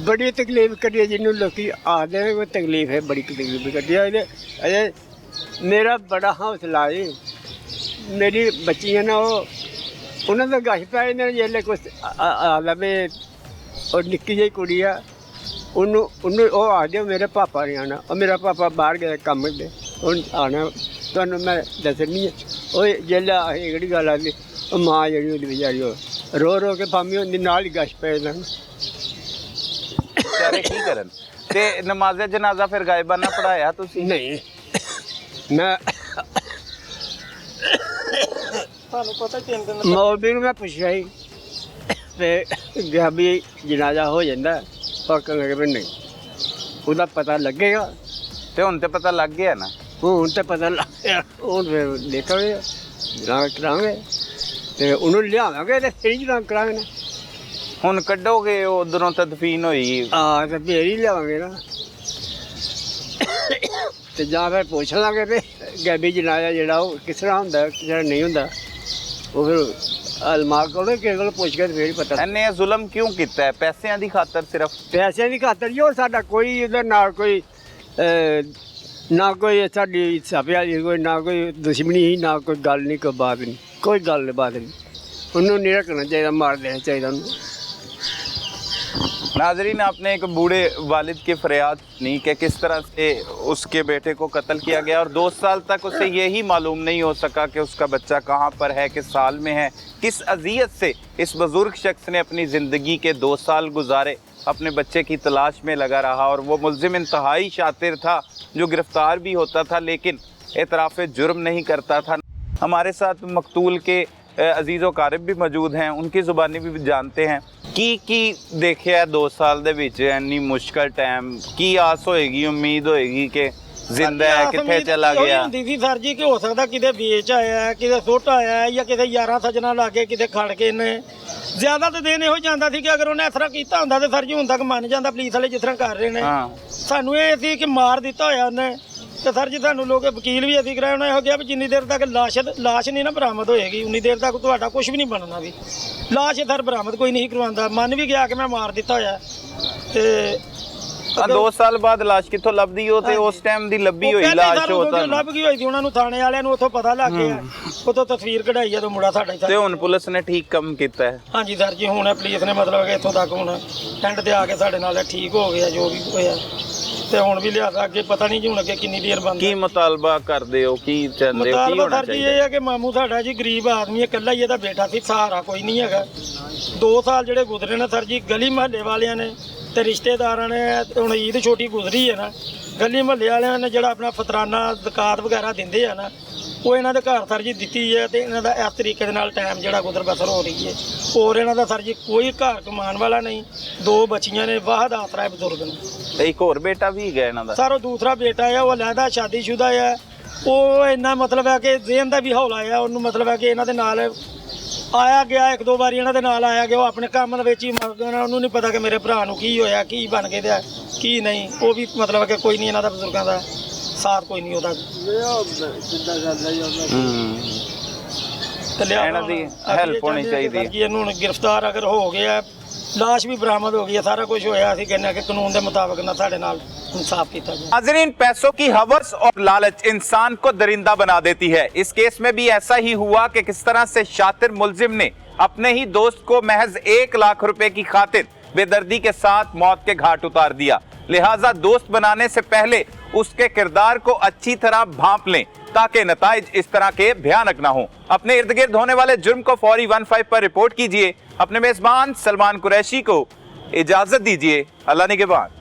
ਬੜੀ ਤਕਲੀਫ ਕੱਟੀ ਹੈ। ਜਿਹਨੂੰ ਲੋਕੀ ਆਖਦੇ ਨੇ ਉਹ ਤਕਲੀਫ ਹੈ, ਬੜੀ ਤਕਲੀਫ ਕੱਟੀ ਹੈ। ਅਜੇ ਮੇਰਾ ਬੜਾ ਹੌਸਲਾ ਹੈ, ਮੇਰੀ ਬੱਚੀਆਂ ਨਾ ਉਹਨਾਂ ਦਾ ਗਸ਼ ਪੈ ਜਾਂਦੇ ਨੇ ਜਿਹੜੇ ਕੁਛ ਆ ਲਵੇ। ਉਹ ਨਿੱਕੀ ਜਿਹੀ ਕੁੜੀ ਆ, ਉਹਨੂੰ ਉਹ ਆਖਦੇ ਮੇਰੇ ਪਾਪਾ ਨੇ ਆਉਣਾ, ਉਹ ਮੇਰਾ ਪਾਪਾ ਬਾਹਰ ਗਿਆ ਕੰਮ ਤੇ, ਹੁਣ ਆਉਣਾ ਤੁਹਾਨੂੰ ਮੈਂ ਦੱਸਣੀ ਹੈ। ਉਹ ਜਿਹੜਾ ਇਹ ਕਿਹੜੀ ਗੱਲ ਆਉਂਦੀ, ਉਹ ਮਾਂ ਜਿਹੜੀ ਉਹਦੀ ਵਿਚਾਰੀ ਉਹ ਰੋ ਰੋ ਕੇ ਭਾਵੇਂ ਉਹਦੀ ਨਾਲ ਹੀ ਗਸ਼ ਪੈ ਜਾਂਦਾ। ਵਿਚਾਰੇ ਕੀ ਕਰਨ? ਤੇ ਨਮਾਜ਼ੇ ਜਨਾਜ਼ਾ ਫਿਰ ਗਾਇਬਾਨਾ ਪੜਾਇਆ ਤੁਸੀਂ? ਨਹੀਂ, ਮੈਂ ਤੁਹਾਨੂੰ ਪਤਾ 3 ਦਿਨ ਮੌਲਵੀ ਨੂੰ ਮੈਂ ਪੁੱਛਿਆ ਸੀ ਤੇ ਗਿਆ ਵੀ ਜਨਾਜ਼ਾ ਹੋ ਜਾਂਦਾ, ਪਰ ਕਹਿੰਦੇ ਵੀ ਨਹੀਂ, ਉਹਦਾ ਪਤਾ ਲੱਗੇਗਾ। ਤੇ ਹੁਣ ਤੇ ਪਤਾ ਲੱਗ ਗਿਆ ਨਾ? ਹੁਣ ਤੇ ਪਤਾ ਲੱਗ ਗਿਆ, ਹੁਣ ਫਿਰ ਦੇਖਾਂਗੇ ਜਨਾਜ਼ਾ ਕਰਾਂਗੇ ਤੇ ਉਹਨੂੰ ਲਿਆਵਾਂਗੇ ਤੇ ਫਿਰ ਜਨਾਜ਼ਾ ਕਰਾਂਗੇ ਨਾ। ਹੁਣ ਕੱਢੋਗੇ ਉਧਰੋਂ ਤਦਫੀਨ ਹੋਈ? ਆ ਤੇ ਫੇਰ ਹੀ ਲਿਆਵਾਂਗੇ ਨਾ। ਤੇ ਜਾਂ ਫਿਰ ਪੁੱਛ ਲਾਂਗੇ ਵੀ ਗੈਬੀ ਜਨਾਜ਼ਾ ਜਿਹੜਾ ਉਹ ਕਿਸ ਤਰ੍ਹਾਂ ਹੁੰਦਾ, ਕਿਸ ਤਰ੍ਹਾਂ ਨਹੀਂ ਹੁੰਦਾ। ਉਹ ਫਿਰ ਅਲਮਾਰ ਕੋਲ ਕਿਸੇ ਕੋਲ ਪੁੱਛ ਕੇ ਫੇਰ ਹੀ ਪਤਾ। ਇਹਨੇ ਜ਼ੁਲਮ ਕਿਉਂ ਕੀਤਾ ਹੈ? ਪੈਸਿਆਂ ਦੀ ਖਾਤਰ ਸਿਰਫ? ਪੈਸਿਆਂ ਦੀ ਖਾਤਰ ਜੀ, ਉਹ ਸਾਡਾ ਕੋਈ ਉਹਦੇ ਨਾਲ ਕੋਈ ਨਾ ਕੋਈ ਸਾਡੀ ਹਿਸਾਬੇ ਵਾਲੀ ਕੋਈ, ਨਾ ਕੋਈ ਦੁਸ਼ਮਣੀ ਸੀ, ਨਾ ਕੋਈ ਗੱਲ ਨਹੀਂ, ਕੋਈ ਬਾਤ ਨਹੀਂ, ਕੋਈ ਗੱਲ ਬਾਤ ਨਹੀਂ। ਉਹਨੂੰ ਨਹੀਂ ਰੱਖਣਾ ਚਾਹੀਦਾ, ਮਾਰ ਦੇਣਾ ਚਾਹੀਦਾ ਉਹਨੂੰ। नाजरीन, आपने एक बूढ़े वालिद की फरियाद सुनी कि किस तरह से उसके बेटे को कत्ल किया गया और 2 साल तक उसे यही मालूम नहीं हो सका कि उसका बच्चा कहाँ पर है, किस साल में है। किस अजियत से इस बुज़ुर्ग शख्स ने अपनी ज़िंदगी के 2 साल गुजारे, अपने बच्चे की तलाश में लगा रहा। और वो मुल्ज़िम इंतहाई शातिर था जो गिरफ़्तार भी होता था लेकिन एतराफ़ जुर्म नहीं करता था। हमारे साथ मकतूल के अजीज़ो कारब भी मौजूद हैं, उनकी ज़ुबानी भी जानते हैं। की देखिए 2 साल ਦੇ ਵਿੱਚ ਇੰਨੀ ਮੁਸ਼ਕਲ ਟਾਈਮ, ਕੀ ਆਸ ਹੋਏਗੀ, ਉਮੀਦ ਹੋਏਗੀ ਕਿ ਜ਼ਿੰਦਾ ਹੈ, ਕਿੱਥੇ ਚਲਾ ਗਿਆ? ਹੁੰਦੀ ਸੀ ਸਰ ਜੀ ਕਿ ਹੋ ਸਕਦਾ ਕਿਤੇ ਵੇਚ ਆਇਆ, ਕਿਤੇ ਸੁੱਟ ਆਇਆ, ਜਾਂ ਕਿਤੇ ਯਾਰਾਂ ਸੱਜਣਾ ਲਾ ਕੇ ਕਿਤੇ ਖੜ ਕੇ ਇਹਨੇ ਜ਼ਿਆਦਾ ਤਾਂ ਦਿਨ ਇਹੋ ਜਾਂਦਾ ਸੀ ਕਿ ਅਗਰ ਉਹਨੇ ਇਸ ਤਰ੍ਹਾਂ ਕੀਤਾ ਹੁੰਦਾ ਤੇ ਸਰ ਜੀ ਹੁਣ ਤੱਕ ਮੰਨ ਜਾਂਦਾ ਪੁਲਿਸ ਵਾਲੇ ਜਿਸ ਤਰ੍ਹਾਂ ਕਰ ਰਹੇ ਨੇ। ਸਾਨੂੰ ਇਹ ਸੀ ਕਿ ਮਾਰ ਦਿੱਤਾ ਹੋਇਆ ਉਹਨੇ ਤੇ ਸਰ ਜੀ ਤੁਹਾਨੂੰ ਲੋਕ ਵਕੀਲ ਵੀ ਅਸੀਂ ਕਰਾਇਆ ਉਹਨਾਂ ਇਹੋ ਕਿਹਾ ਵੀ ਜਿੰਨੀ ਦੇਰ ਤੱਕ ਲਾਸ਼ ਨਹੀਂ ਨਾ ਬਰਾਮਦ ਹੋਏਗੀ ਉਨੀ ਦੇਰ ਤੱਕ ਤੁਹਾਡਾ ਕੁਝ ਵੀ ਨਹੀਂ ਬਣਨਾ ਵੀ। ਲਾਸ਼ ਸਰ ਬਰਾਮਦ ਕੋਈ ਨਹੀਂ ਕਰਵਾਉਂਦਾ, ਮੰਨ ਵੀ ਗਿਆ ਕਿ ਮੈਂ ਮਾਰ ਦਿੱਤਾ ਹੋਇਆ। ਤੇ 2 ਸਾਲ ਬਾਅਦ ਲਾਸ਼ ਕਿੱਥੋਂ ਲੱਭਦੀ ਉਹ ਤੇ ਉਸ ਟਾਈਮ ਦੀ ਲੱਭੀ ਹੋਈ ਲਾਸ਼ ਉਹ ਤਾਂ ਲੱਭ ਗਈ ਹੋਈ ਸੀ, ਉਹਨਾਂ ਨੂੰ ਥਾਣੇ ਵਾਲਿਆਂ ਨੂੰ ਉੱਥੋਂ ਪਤਾ ਲੱਗ ਗਿਆ, ਉੱਥੋਂ ਤਸਵੀਰ ਕਢਾਈ ਜਦੋਂ ਮੁੰਡਾ ਸਾਡਾ ਹੀ। ਤੇ ਹੁਣ ਪੁਲਿਸ ਨੇ ਠੀਕ ਕੰਮ ਕੀਤਾ ਹੈ। ਹਾਂਜੀ ਸਰ ਜੀ, ਹੁਣ ਪੁਲਿਸ ਨੇ ਮਤਲਬ ਕਿ ਇੱਥੋਂ ਤੱਕ ਹੁਣ ਐਂਡ ਤੇ ਆ ਕੇ ਸਾਡੇ ਨਾਲ ਠੀਕ ਹੋ ਗਿਆ ਜੋ ਵੀ ਹੋਇਆ, ਤੇ ਹੁਣ ਵੀ ਲਿਆ ਅੱਗੇ ਪਤਾ ਨਹੀਂ ਜੀ ਹੁਣ ਅੱਗੇ ਕਿੰਨੀ ਦੇਰ ਬੰਦ। ਕੀ ਮੁਤਾਲਬਾ ਕਰਦੇ ਹੋ, ਕੀ ਚਾਹੁੰਦੇ ਹੋ, ਕੀ ਹੋਣਾ ਸਰ ਜੀ ਚਾਹੀਦਾ? ਇਹ ਹੈ ਕਿ ਮਾਮੂ ਸਾਡਾ ਜੀ ਗਰੀਬ ਆਦਮੀ ਹੈ, ਇਕੱਲਾ ਹੀ ਇਹਦਾ ਬੇਟਾ ਸੀ, ਸਹਾਰਾ ਕੋਈ ਨਹੀਂ ਹੈਗਾ। 2 ਸਾਲ ਜਿਹੜੇ ਗੁਜ਼ਰੇ ਨੇ ਸਰ ਜੀ, ਗਲੀ ਮਹੱਲੇ ਵਾਲਿਆਂ ਨੇ ਤੇ ਰਿਸ਼ਤੇਦਾਰਾਂ ਨੇ, ਹੁਣ ਈਦ ਛੋਟੀ ਗੁਜ਼ਰੀ ਹੈ ਨਾ, ਗਲੀ ਮਹੱਲੇ ਵਾਲਿਆਂ ਨੇ ਜਿਹੜਾ ਆਪਣਾ ਫਤਰਾਨਾ ਜ਼ਕਾਤ ਵਗੈਰਾ ਦਿੰਦੇ ਆ ਨਾ, ਉਹ ਇਹਨਾਂ ਦੇ ਘਰ ਸਰ ਜੀ ਦਿੱਤੀ ਹੈ, ਤੇ ਇਹਨਾਂ ਦਾ ਇਸ ਤਰੀਕੇ ਦੇ ਨਾਲ ਟਾਈਮ ਜਿਹੜਾ ਗੁਜ਼ਰ ਬਸਰ ਹੋ ਰਹੀ ਹੈ। ਹੋਰ ਇਹਨਾਂ ਦਾ ਸਰ ਜੀ ਕੋਈ ਘਰ ਕਮਾਉਣ ਵਾਲਾ ਨਹੀਂ, 2 ਬੱਚੀਆਂ ਨੇ, ਵਾਹਦ ਆਸਰਾ ਹੈ ਬਜ਼ੁਰਗ ਨੇ। ਤੇ ਇੱਕ ਹੋਰ ਬੇਟਾ ਵੀ ਹੈਗਾ ਇਹਨਾਂ ਦਾ? ਸਰ ਉਹ ਦੂਸਰਾ ਬੇਟਾ ਹੈ, ਉਹ ਅਲੱਗਾ ਸ਼ਾਦੀशुदा ਹੈ। ਉਹ ਇੰਨਾ ਮਤਲਬ ਹੈ ਕਿ ਜ਼ੇਨ ਦਾ ਵੀ ਹੌਲਾ ਹੈ, ਉਹਨੂੰ ਮਤਲਬ ਹੈ ਕਿ ਇਹਨਾਂ ਦੇ ਨਾਲ ਆਇਆ ਗਿਆ 1-2 ਵਾਰੀ ਇਹਨਾਂ ਦੇ ਨਾਲ ਆਇਆ ਗਿਆ, ਉਹ ਆਪਣੇ ਕੰਮ ਦੇ ਵਿੱਚ ਹੀ ਉਹਨੂੰ ਨਹੀਂ ਪਤਾ ਕਿ ਮੇਰੇ ਭਰਾ ਨੂੰ ਕੀ ਹੋਇਆ, ਕੀ ਬਣ ਕੇ ਦਿਆ ਕੀ ਨਹੀਂ। ਉਹ ਵੀ ਮਤਲਬ ਕਿ ਕੋਈ ਨਹੀਂ ਇਹਨਾਂ ਦਾ ਬਜ਼ੁਰਗਾਂ ਦਾ ਸਾਥ ਕੋਈ ਨਹੀਂ ਉਹਦਾ। ਇਹਨਾਂ ਦੀ ਹੈਲਪ ਹੋਣੀ ਚਾਹੀਦੀ ਹੈ। ਇਹਨੂੰ ਹੁਣ ਗ੍ਰਿਫਤਾਰ ਅਗਰ ਹੋ ਗਿਆ, ਲਾਸ਼ ਵੀ ਬਰਾਮਦ ਹੋ ਗਈ है, सारा कुछ होया, ਅਸੀਂ ਕਹਿੰਦੇ ਕਿ ਕਾਨੂੰਨ ਦੇ ਮੁਤਾਬਕ ਨਾ ਸਾਡੇ ਨਾਲ इंसाफ किया जाए। नाज़रीन, पैसों की हवस और लालच इंसान को दरिंदा बना देती है। इस केस में भी ऐसा ही हुआ कि किस तरह से शातिर मुलजिम ने अपने ही दोस्त को महज 1 लाख रुपए की खातिर बेदर्दी के साथ मौत के घाट उतार दिया। लिहाजा दोस्त बनाने से पहले उसके किरदार को अच्छी तरह भांप लें ताकि नताइज इस तरह के भयानक ना हो। अपने इर्द गिर्द होने वाले जुर्म को फौरी 15 पर रिपोर्ट कीजिए। अपने मेजबान सलमान कुरैशी को इजाजत दीजिए। अल्लाह निगहबान।